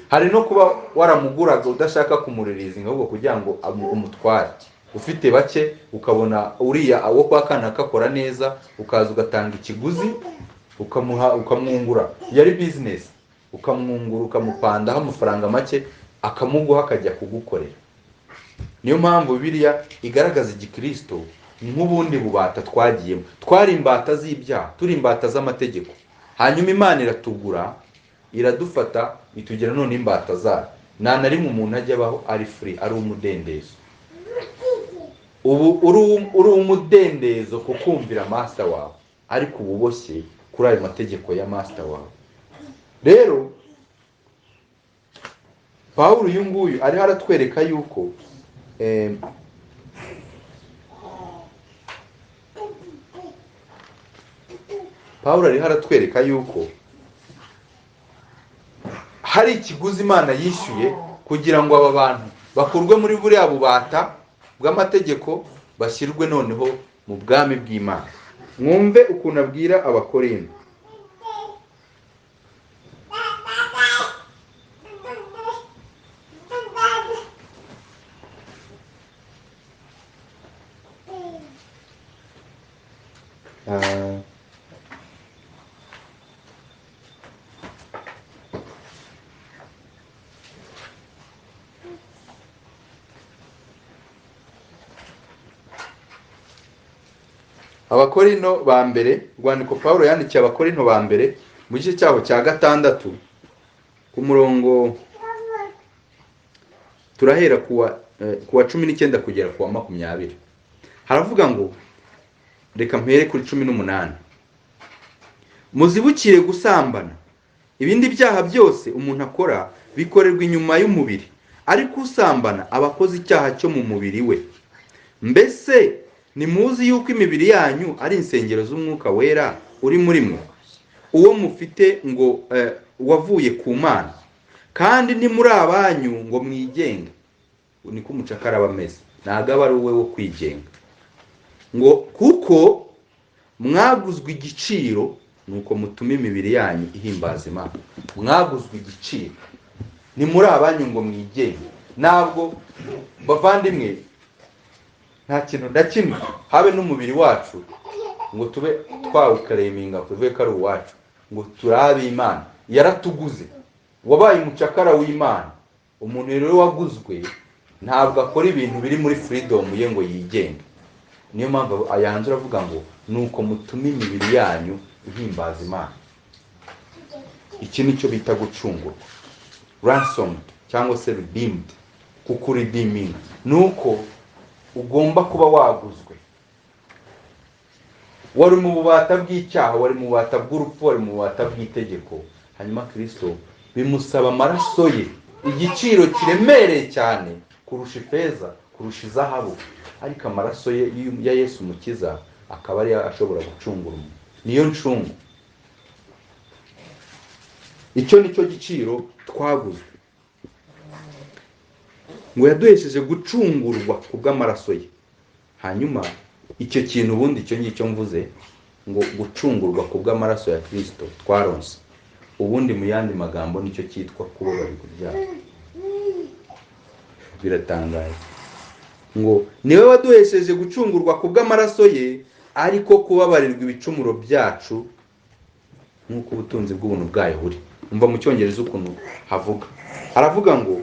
Hari no kuba waramuguraga udashaka kumuririzinga, ahubwo kugira ngo umutware. Ufite bake ukabona uriya awo kwa kana kakora neza, ukaza ugatanga ikiguzi, ukamwungura. Yari business, ukamwungura, ukamupandaho amafaranga make, akamuguha akajya kugukorera. Niyo mpamvu Bibiliya igaragaza igikristo nk'ubundi bubata twagiyemo. Twari imbata z'ibyaha, turi imbata z'amategeko, hanyuma Imana iratugura, iradufata, itugira none imbata zayo. Nta na rimwe umuntu ajya abaho ari free, ari umudendezo. Ubu uri umudendezo kukumvira master wawe, ariko ububoshye kuri ayo mategeko ya master wawe. Rero Paulo uyu nguyu ari haratwereka yuko hari ikiguzi Imana yishyuye kugira ngo aba bantu bakurwe muri buriya bubata bw'amategeko, bashyirwe noneho mu bwami bw'Imana. Mwumve ukuntu abwira Abakorinto. Abakorinto ba mbere, rwandiko Pawulo yandikiye Abakorinto ba mbere mu gice cyaho cya 6 ku murongo turahera kuwa 19 kugera kuwa 20. Haravuga ngo, reka mpere kuri 18. Muzibukire gusambana. Ibindi byaha byose umuntu akora bikorerwa inyuma y'umubiri, ariko usambana aba akoze icyaha cyo mu mubiri we. Mbese nimuzi yuko imibiri yanyu ari insengero z'umwuka wera uri muri mwe, uwo mufite ngo wavuye ku Mana, kandi ni muri abanyu ngo mwigenge. Niko umucakara bameze, ntago aba ari uwe wo kwigenga. Ngo kuko mwaguzwe igiciro, nuko mutuma imibiri yanyu ihimbaza Imana. Mwaguzwe igiciro, ni muri abanyu ngo mwigenge. Ntabwo bavandimwe, nta kintu na kimwe habe n'umubiri wacu ngo tube twawukareminga tuvuge ko ari uwacu, ngo turabe Imana. Yaratuguze, wabaye umucakara w'Imana. Umuntu rero waguzwe ntabwo akora ibintu biri muri freedom ye ngo yigenge. Niyo mpamvu ayanzura avuga ngo nuko mutuma imibiri yanyu ihimbaza Imana. Iki nicyo bita gucungurwa, ransom cyangwa se redeemed. Kuko redeeming nuko ugomba kuba waguzwe. Wari mu bubata bw'icyaha, wari mu bubata bw'urupfu, wari mu bubata bw'itegeko. Hanyuma Kristo bimusaba amaraso ye, igiciro kiremereye cyane kurusha ifeza, kurusha izahabu. Ariko amaraso ye ya Yesu Umukiza akaba ari ashobora gucungura umuntu. Niyo ncungu. Icyo nicyo giciro twaguzwe. Ngo yaduhesheje gucungurwa kubw'amaraso ye. Hanyuma icyo kintu ubundi icyo ngicyo mvuze ngo gucungurwa kubw'amaraso ya Kristo twaronse, ubundi mu yandi magambo nicyo cyitwa kubabarirwa ibyaha. Biratangaje ngo niwe waduhesheje gucungurwa kubw'amaraso ye, ariko kubabarirwa ibicumuro byacu nk'uko ubutunzi bw'ubuntu bwayo buri. Umva mu Cyongereza ukuntu havuga. Haravuga ngo,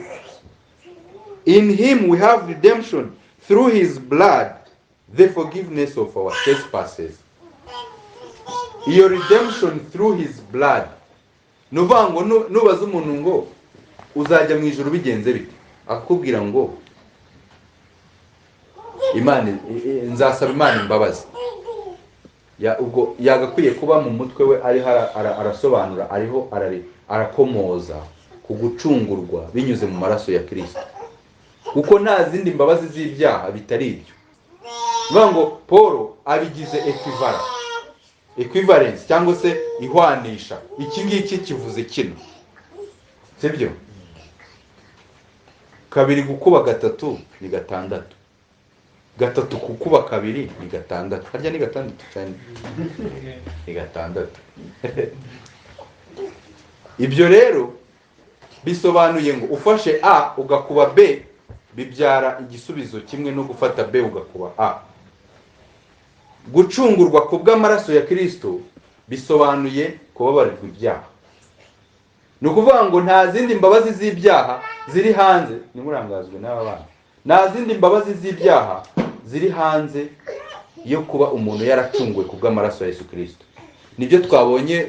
in him we have redemption through his blood, the forgiveness of our trespasses. Iyo redemption through his blood, nuvuga ngo nubaza umuntu ngo uzajya mu ijuru bigenze bite, akubwira ngo Imana, nzasaba Imana imbabazi. Ubwo yagakwiye kuba mu mutwe we ariho arasobanura, ariho arakomoza ku gucungurwa binyuze mu maraso ya Kristo. Kuko nta zindi mbabazi z'ibyaha bitari ibyo. Nuvuga ngo Paul abigize equivalence cyangwa se ihwanisha. Iki ngiki kivuze kino, sibyo? 2 gukuba 3 ni 6. 3 gukuba 2 ni 6. Harya ni 6 cyane. Ni 6. Ibyo rero bisobanuye ngo ufashe A ugakuba B bibyara igisubizo kimwe no gufata B ugakuba A. Gucungurwa kubw'amaraso ya Kristo bisobanuye kubabarirwa ibyaha. Ni ukuvuga ngo nta zindi mbabazi z'ibyaha ziri hanze. Ni murangazwe n'aba bana. Nta zindi mbabazi z'ibyaha ziri hanze yo kuba umuntu yaracunguwe kubw'amaraso ya Yesu Kristo. Nibyo twabonye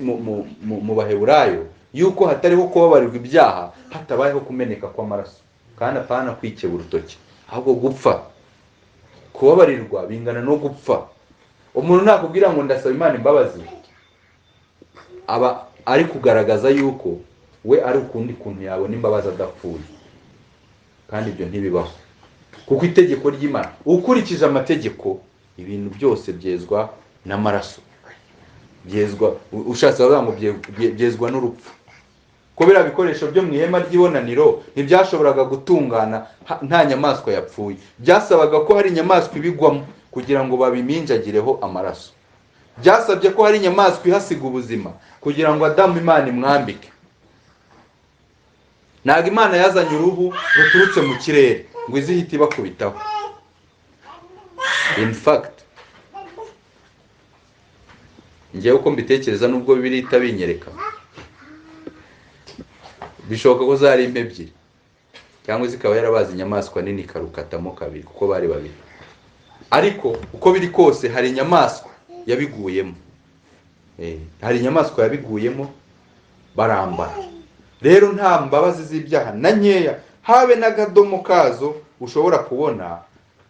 mu Baheburayo yuko hatariho kubabarirwa ibyaha hatabayeho kumeneka kw'amaraso, kandi apana kwikeba urutoki, ahubwo gupfa. Kubabarirwa bingana no gupfa. Umuntu nakubwira ngo ndasaba Imana imbabazi, aba ari kugaragaza yuko we ari ukundi kuntu yabona imbabazi adapfuye, kandi ibyo ntibibaho. Kuko itegeko ry'Imana, ukurikije amategeko, ibintu byose byezwa n'amaraso, byezwa ushatse bavuga ngo byezwa n'urupfu. Ko bira bikoresho byo mu ihema ry'ibonaniro ntibyashoboraga gutungana nta nyamaswa yapfuye. Byasabaga ko hari inyamaswa ibigwamo kugira ngo babiminjagireho amaraso. Byasabye ko hari inyamaswa ihasiga ubuzima kugira ngo Adamu Imana imwambike. Ntabwo Imana yazanye uruhu ruturutse mu kirere ngo izihite bakubitaho. In fact, ngewe uko mbitekereza nubwo Bibiliya itabinyereka, bishoboka ko zari impe ebyiri cyangwa zikaba yarabazi inyamaswa nini karukatamo 2 kuko bari babiri. Ariko uko biri kose hari inyamaswa yabiguyemo. Hari inyamaswa yabiguyemo barambara. Rero nta mbabazi z'ibyaha na nkeya, habe n'agadomo kazo ushobora kubona,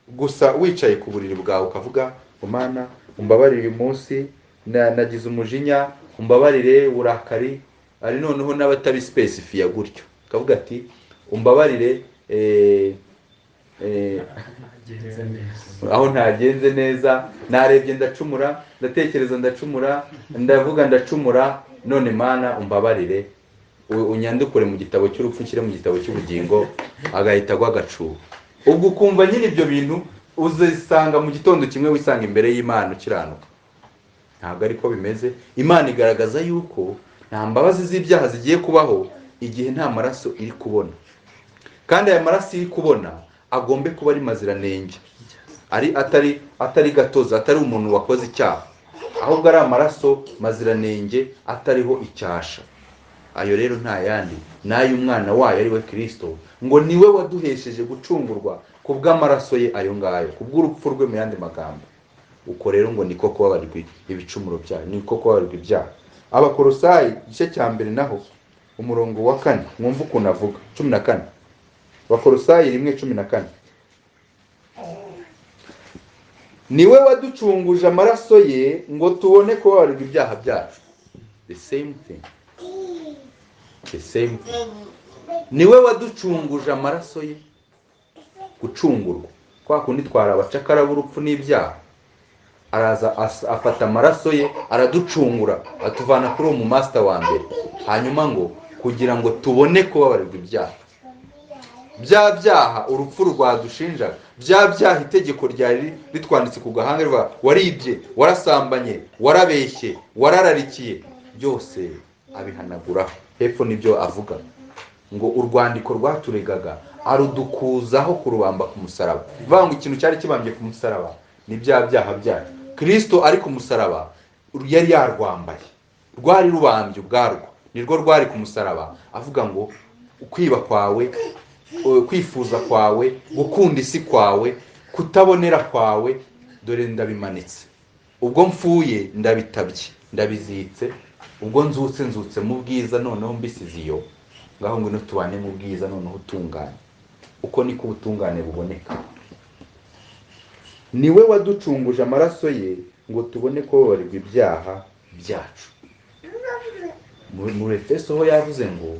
gusa wicaye ku buriri bwawe ukavuga Mana umbabarire uyu munsi nagize umujinya, umbabarire uburakari. Ari noneho n'abatabispecifiya gutyo kavuga ati umbabarire aho ntagenze neza, narebye ndacumura, ndatekereza ndacumura, ndavuga ndacumura, none Mana umbabarire unyandukure mu gitabo cy'urupfu nshyire mu gitabo cy'ubugingo. Agahita agwa agacuho. Ubwo ukumva nyine ibyo bintu uzisanga mu gitondo kimwe wisanga imbere y'Imana ukiranuka. Ntabwo ariko bimeze. Imana igaragaza yuko nta mbabazi z'ibyaha zigiye kubaho igihe nta maraso iri kubona, kandi aya maraso iri kubona agombe kuba ari maziranenge, atari gatoza, atari umuntu wakoze icyaha, ahubwo ari amaraso maziranenge atariho icyasha. Ayo rero nta yandi n'ay'umwana wayo ari we Kristo, ngo niwe waduhesheje gucungurwa ku bw'amaraso ye ayo ngayo, ku bw'urupfu rwe mu yandi magambo. Uko rero ngo niko kubabarirwa ibicumuro byayo, niko kubabarirwa ibyaha. Abakolosayi igice cya mbere naho umurongo wa 4 mwumva ukuntu avuga 14. Abakolosayi 1:14. Niwe waducunguje amaraso ye ngo tubone kubabarirwa ibyaha byacu. The same thing. Niwe waducunguje amaraso ye, gucungurwa kwa kundi twara abacakara b'urupfu n'ibyaha, araza afata amaraso ye araducungura, atuvana kuri uwo mu master wa mbere, hanyuma ngo kugira ngo tubone kubabarirwa ibyaha. Bya byaha urupfu rwadushinjaga, bya byaha itegeko ryari ritwanditse ku gahanga rivuga waribye, warasambanye, warabeshye, warararikiye, byose abihanaguraho. Hepfo nibyo avuga ngo urwandiko rwaturegaga arudukuzaho kurubamba ku musaraba. Bivuga ngo ikintu cyari kibambye ku musaraba ni bya byaha byacu. Kristo ari ku musaraba yari yarwambaye, rwari rubambye ubwarwo, nirwo rwari ku musaraba. Avuga ngo kwiba kwawe, kwifuza kwawe, gukunda isi kwawe, kutabonera kwawe, dore ndabimanitse. Ubwo mfuye ndabitabye, ndabizitse. Ubwo nzutse mu bwiza, noneho mbisize iyo ngaho ngo tubane mu bwiza noneho utungane. Uko niko ubutungane buboneka. Niwe waducunguje amaraso ye ngo tubone kubabarirwa ibyaha byacu. Mu Abefeso ho yavuze ngo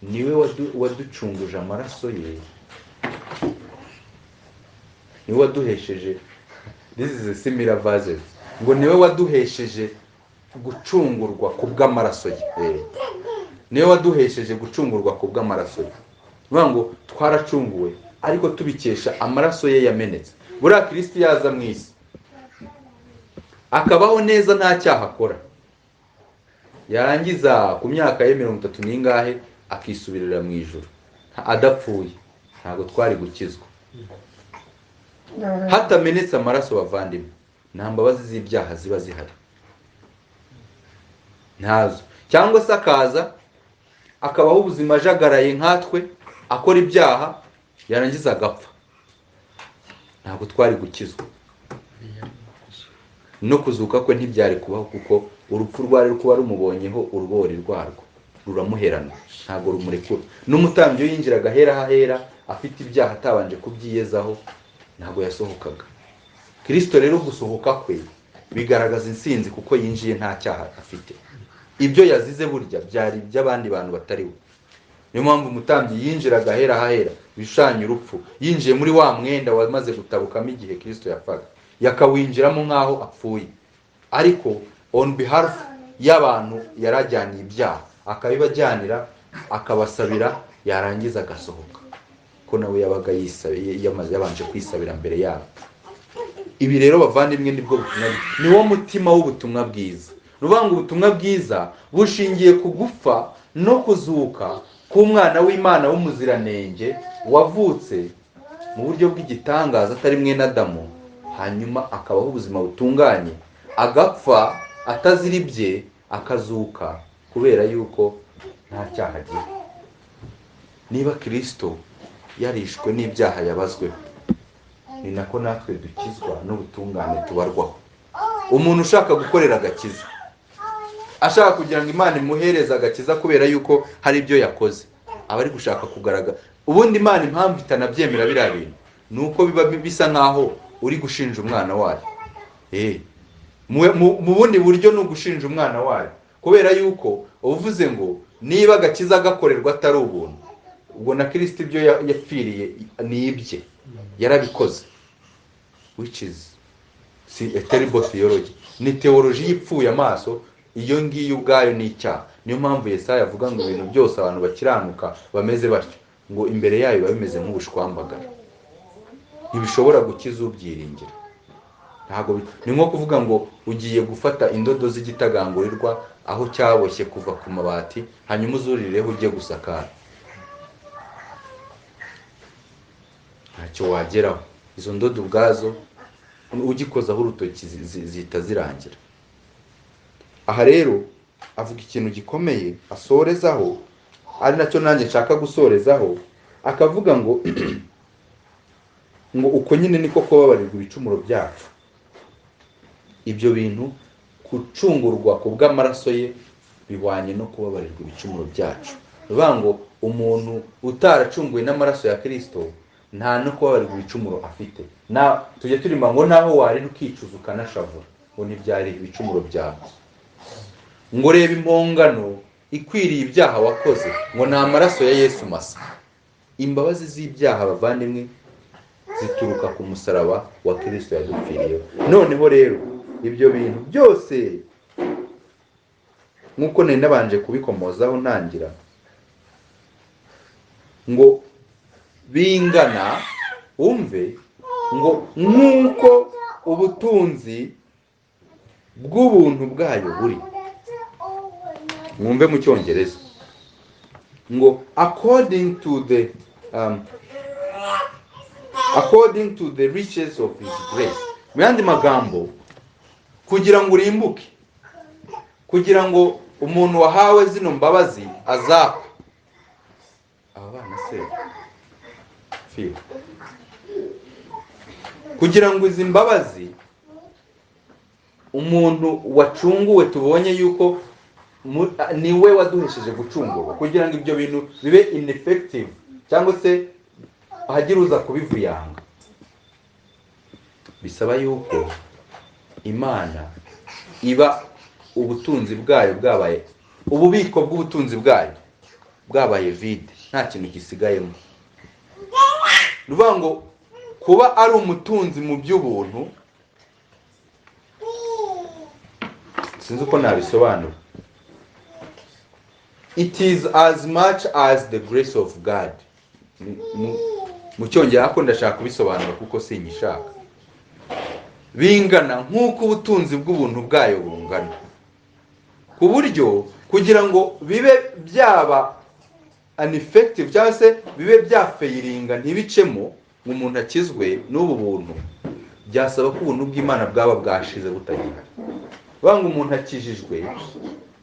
niwe waducunguje amaraso ye, niwe waduhesheje. This is a similar verse. Ngo niwe waduhesheje gucungurwa ku bw'amaraso ye. Niwe waduhesheje gucungurwa ku bw'amaraso ye. Bivuga ngo twaracunguwe ariko tubikesha amaraso ye yamenetse. Buriya Kristo yaza mu isi akabaho neza nta cyaha akora, yarangiza ku myaka ye 30 n'ingahe akisubirira mu ijuru adapfuye, ntabwo twari gukizwa. Hatamenetse amaraso bavandimwe, nta mbabazi z'ibyaha ziba zihari, ntazo. Cyangwa se akaza akabaho ubuzima ajagaraye nkatwe, akora ibyaha, yarangiza agapfa, ntabwo twari gukizwa. No kuzuka kwe ntibyari kubaho, kuko urupfu rwari kuba rumubonyeho urubori rwarwo ruramuherana, ntabwo rumurekura. N'umutambyi yinjiraga hera hahera afite ibyaha atabanje kubyiyezaho, ntabwo yasohokaga. Kristo rero gusohoka kwe bigaragaza insinzi, kuko yinjiye nta cyaha afite. Ibyo yazize burya byari by'abandi bantu batariwe. Niyo mpamvu umutambyi yinjiraga hera hahera bishanye urupfu, yinjiye muri wa mwenda wamaze gutabukamo igihe Kristo yapfaga, yakawinjiramo nkaho apfuye. Ariko on behalf y'abantu yarajyaniye ibyaha, akabibajyanira, akabasabira, yarangiza agasohoka, ko nawe yabaga yabanje kwisabira mbere yabo. Ibi rero bavandimwe nibwo butumwa, niwo mutima w'ubutumwa bwiza. Rubanga ubutumwa bwiza bushingiye ku gupfa no kuzuka k'umwana w'Imana w'umuziranenge wavutse mu buryo bw'igitangaza atari mwene Adamu, hanyuma akabaho ubuzima butunganye, agapfa ataziribye, akazuka kubera yuko nta cyaha agira. Niba Kristo yarishwe n'ibyaha yabazweho, ni nako natwe dukizwa n'ubutungane tubarwaho. umuntu ushaka gukorera agakiza, ashaka kugira ngo Imana imuhereze agakiza kubera yuko hari ibyo yakoze, aba ari gushaka kugaragara. Ubundi Imana impamvu itanabyemera biriya bintu ni uko biba bisa nkaho uri gushinja umwana wayo. Mu bundi buryo ni ugushinja umwana wayo, kubera yuko uvuze ngo niba agakiza gakorerwa atari ubuntu, ubwo na Kristo ibyo yapfiriye ni ibye, yarabikoze, which is a terrible theology. Ni theology yipfuye amaso, iyo ngiyo ubwayo ni icyaha. Niyo mpamvu Yesaya avuga ngo ibintu byose abantu bakiranuka bameze batyo, ngo imbere yayo biba bimeze nk'ubushwambagara, ntibishobora gukiza ubyiringira. Ntabwo ni nko kuvuga ngo ugiye gufata indodo z'igitagangurirwa aho cyaboshye kuva ku mabati, hanyuma uzurireho ujye gusakara, ntacyo wageraho. Izo ndodo ubwazo ugikozaho urutoki zihita zirangira. Aha rero avuga ikintu gikomeye asorezaho, ari nacyo nanjye nshaka gusorezaho, akavuga ngo ngo uko nyine niko kubabarirwa ibicumuro byacu. Ibyo bintu gucungurwa ku bw'amaraso ye bihwanye no kubabarirwa ibicumuro byacu. Bivuga ngo umuntu utaracunguwe n'amaraso ya Kristo nta no kubabarirwa ibicumuro afite. Tujye turima ngo naho wari ukicuza ukanashavura ngo ntibyari ibicumuro byawe. Ngo reba impongano ikwiriye ibyaha wakoze, ngo ni amaraso ya Yesu masa. Imbabazi z'ibyaha bavandimwe zituruka ku musaraba wa Kristo yadupfiriyeho. Noneho rero ibyo bintu byose nk'uko nari nabanje kubikomozaho ntangira, ngo bingana, wumve, ngo nk'uko ubutunzi bw'ubuntu bwayo buri. Mwumve mu Cyongereza ngo according to the riches of his grace. Mu yandi magambo, kugira ngo urimbuke, kugira ngo umuntu wahawe zino mbabazi azapfa. Aba bana se fiyo, kugira ngo izi mbabazi umuntu wacunguwe tubonye yuko niwe waduhesheje gucungurwa, kugira ngo ibyo bintu bibe ineffective cyangwa se hagira uza kubivuyanga, bisaba yuko Imana iba ubutunzi bwayo bwabaye, ububiko bw'ubutunzi bwayo bwabaye vide, nta kintu gisigayemo. Nuvuga ngo kuba ari umutunzi mu by'ubuntu, sinzi uko nabisobanura. It is as much as the grace of God. Mu Cyongereza ko ndashaka kubisobanura kuko sinyishaka. Bingana nk'uko ubutunzi bw'ubuntu bwayo bungana, ku buryo kugira ngo bibe byaba ineffective cyangwa se bibe byafeyiringa ntibicemo ngo umuntu akizwe n'ubu buntu, byasaba ko ubuntu bw'Imana bwaba bwashize butagira. Banga umuntu akijijwe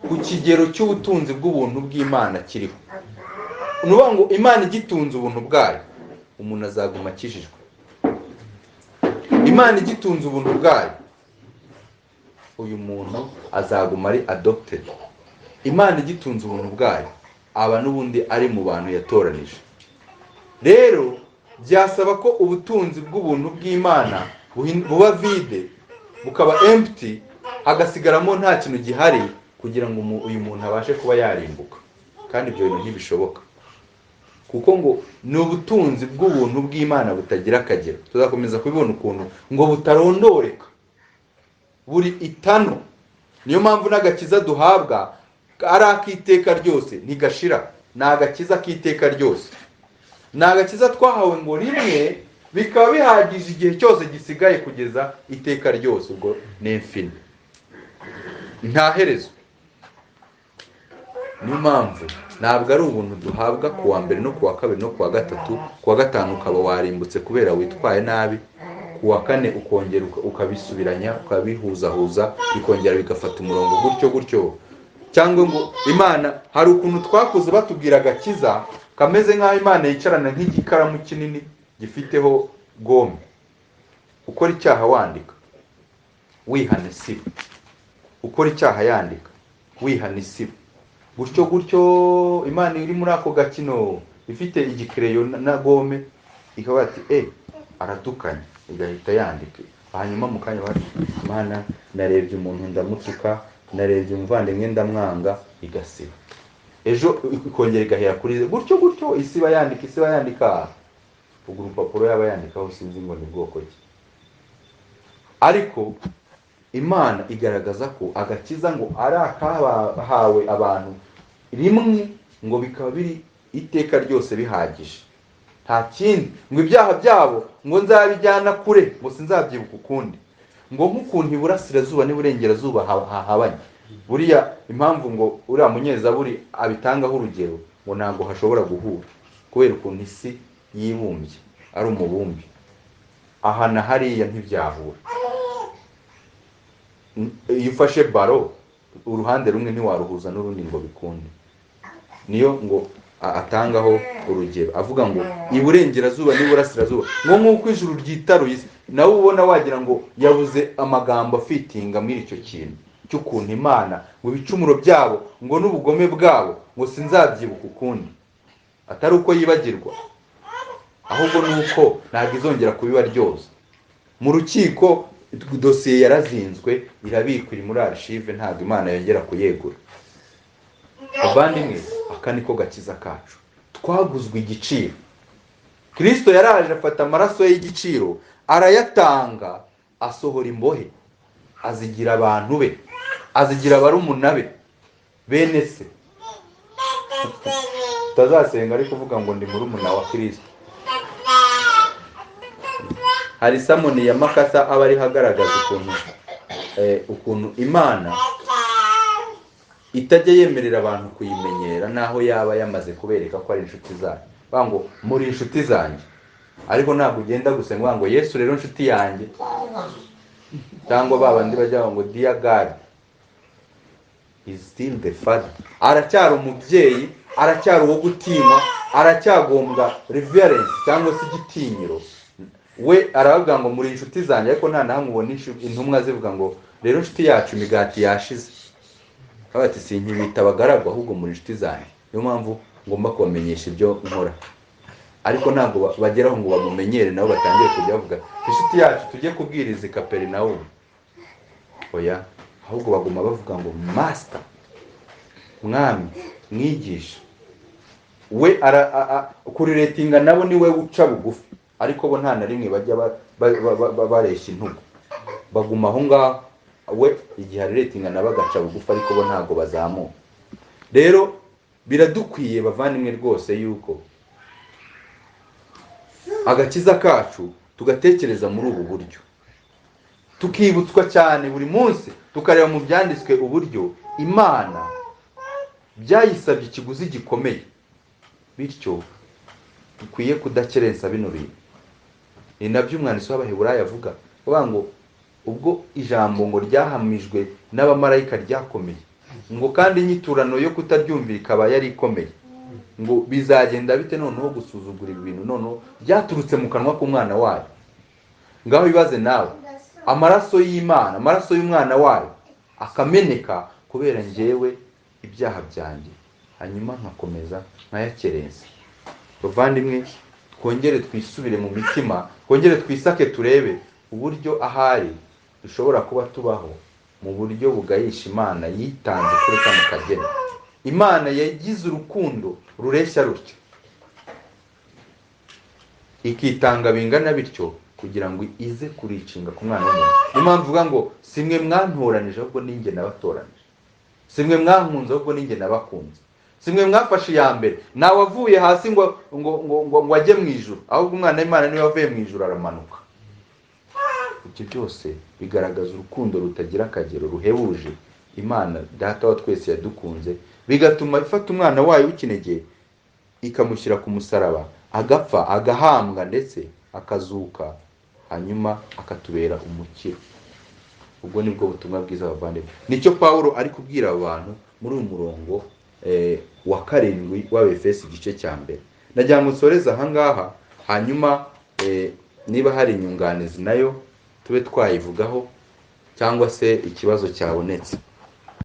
ku kigero cy'ubutunzi bw'ubuntu bw'Imana kiriho. Nuvuga ngo Imana igitunze ubuntu bwayo, umuntu azaguma akijijwe. Imana igitunze ubuntu bwayo, uyu muntu azaguma ari adopted. Imana igitunze ubuntu bwayo, aba n'ubundi ari mu bantu yatoranije. Rero byasaba ko ubutunzi bw'ubuntu bw'Imana buba vide, bukaba empty, hagasigaramo nta kintu gihari kugira ngo uyu muntu abashe kuba yarimbuka. Kandi ibyo bintu ntibishoboka, kuko ngo ni ubutunzi bw'ubuntu bw'Imana butagira akagero. Tuzakomeza kubibona ukuntu ngo butarondoreka, buri itano. Niyo mpamvu n'agakiza duhabwa ari akiteka ryose, ntigashira. Ni agakiza k'iteka ryose, ni agakiza twahawe ngo rimwe bikaba bihagije igihe cyose gisigaye kugeza iteka ryose. Ubwo ni infinite, nta herezo. Niyo mpamvu ntabwo ari ubuntu duhabwa ku wa mbere no ku wa kabiri no ku wa gatatu, ku wa gatanu ukaba warimbutse kubera witwaye nabi, ku wa kane ukongera ukabisubiranya, ukabihuzahuza, bikongera bigafata umurongo gutyo gutyo. Cyangwa ngo Imana hari ukuntu twakuze batubwira agakiza kameze nk'aho Imana yicarana nk'igikaramu kinini gifiteho gome, ukora icyaha wandika. wihana isibo, ukora icyaha yandika wihana isibo, gutyo gutyo. Imana iri muri ako gakino ifite igikereyo na gome ikaba ati aratukanye, igahita yandika. Hanyuma mu kanya bati Imana narebye umuntu ndamutuka, narebye umuvandimwe ndamwanga, igasiba. Ejo ikongera igahera kuri gutyo gutyo, isiba yandika. Ubwo urupapuro yaba yandikaho sinzi ngo ni bwoko ki. Ariko Imana igaragaza ko agakiza ngo ari akahawe abantu rimwe, ngo bikaba biri iteka ryose bihagije. Nta kindi, ngo ibyaha byabo ngo nzabijyana kure, ngo sinzabyibuka ukundi. Ngo nk'ukuntu iburasirazuba n'iburengerazuba hahabanye. Buriya impamvu ngo uriya munyezaburi abitangaho urugero, ngo ntabwo hashobora guhura, kubera ukuntu isi yibumbye ari umubumbi. Aha na hariya ntibyahura. Iyo ufashe baro, uruhande rumwe ntiwaruhuza n'urundi ngo bikunde. Niyo ngo atangaho urugero avuga ngo iburengerazuba n'iburasirazuba, ngo nk'uko ijuru ryitaruye isi. Nawe ubona wagira ngo yabuze amagambo afitinga muri icyo kintu cy'ukuntu Imana ngo ibicumuro byabo ngo n'ubugome bwabo ngo sinzabyibuka ukundi. Atari uko yibagirwa, ahubwo nuko ntabwo izongera kubibaryoza. Mu rukiko dosiye yarazinzwe, irabikwa, iri muri archive, ntabwo Imana yongera kuyegura. Abandimwe, aka niko gakiza kacu. Twaguzwe igiciro. Kristo yaraje afata amaraso y'igiciro, arayatanga, asohora imbohe, azigira abantu be, azigira barumuna be, bene se. Utazasenga ari kuvuga ngo ndi murumuna wa Kristo. Hari samoni ya makasa aba ari hagaragaza ukuntu Imana itajya yemerera abantu kuyimenyera naho yaba yamaze kubereka ko ari inshuti zayo. Bango muri inshuti zanjye, ariko ntabwo ugenda gusenga ngo Yesu rero inshuti yanjye, cyangwa babandi bajya ngo dear God is still the father. Aracyari umubyeyi, aracyari uwo gutinywa, aracyagombwa reverence cyangwa se igitinyiro. We aravuga ngo muri inshuti zanjye, ariko nta nahamwe ubona intumwa zivuga ngo rero inshuti yacu imigati yashize. Abati sinkibita abagaragwa, ahubwo muri inshuti zanjye. Niyo mpamvu ngomba kubamenyesha ibyo nkora. Ariko ntabwo bageraho ngo bamumenyere nabo batangiye kujya bavuga inshuti yacu tujye kubwiriza Kaperinawumu. Oya, ahubwo baguma bavuga ngo master, mwami, mwigisha. We kuri ratinga nabo ni we uca bugufi, ariko bo nta na rimwe bajya baresha intugu. Baguma aho ngaho, we igihe ari ratinga nabo agaca bugufi, ariko bo ntago bazamuka. Rero biradukwiye bavandimwe rwose yuko agakiza kacu tugatekereza muri ubu buryo, tukibutswa cyane buri munsi, tukareba mu byanditswe uburyo Imana byayisabye ikiguzi gikomeye. Bityo dukwiye kudakerensa bino bintu. Ni nabyo umwanditsi w'Abaheburayo avuga ngo ubwo ijambo ngo ryahamijwe n'abamarayika ryakomeye, ngo kandi inyiturano yo kutaryumvira ikaba yari ikomeye, ngo bizagenda bite noneho gusuzugura ibintu noneho byaturutse mu kanwa k'umwana wayo. Ngaho bibaze nawe, amaraso y'Imana, amaraso y'umwana wayo akameneka kubera njyewe ibyaha byanjye, hanyuma nkakomeza nkayakerensa. Bavandimwe, twongere twisubire mu mitima, twongere twisake, turebe uburyo ahari dushobora kuba tubaho mu buryo bugayisha Imana yitanze kuri kano kageni. Imana yagize urukundo rureshya rutyo, ikitanga bingana bityo kugira ngo ize kuricinga ku mwana w'umuntu. Niyo mpamvu uvuga ngo simwe mwantoranije ahubwo ninjye nabatoranije, simwe mwankunze ahubwo ninjye nabakunze, simwe mwafashe iya mbere, nawe wavuye hasi ngo ajye mu ijuru, ahubwo umwana w'Imana niwe wavuye mu ijuru aramanuka. Ibyo byose bigaragaza urukundo rutagira akagero ruhebuje Imana Data wa twese yadukunze, bigatuma ifata umwana wayo w'ikinege ikamushyira ku musaraba, agapfa, agahambwa, ndetse akazuka, hanyuma akatubera umukiro. Ubwo nibwo butumwa bwiza bavandimwe. Nicyo Pawulo ari kubwira abantu muri uyu murongo wa 7 w'Abefeso igice cya mbere. Nagira ngo nsoreze aha ngaha, hanyuma niba hari inyunganizi nayo tube twayivugaho, cyangwa se ikibazo cyabonetse.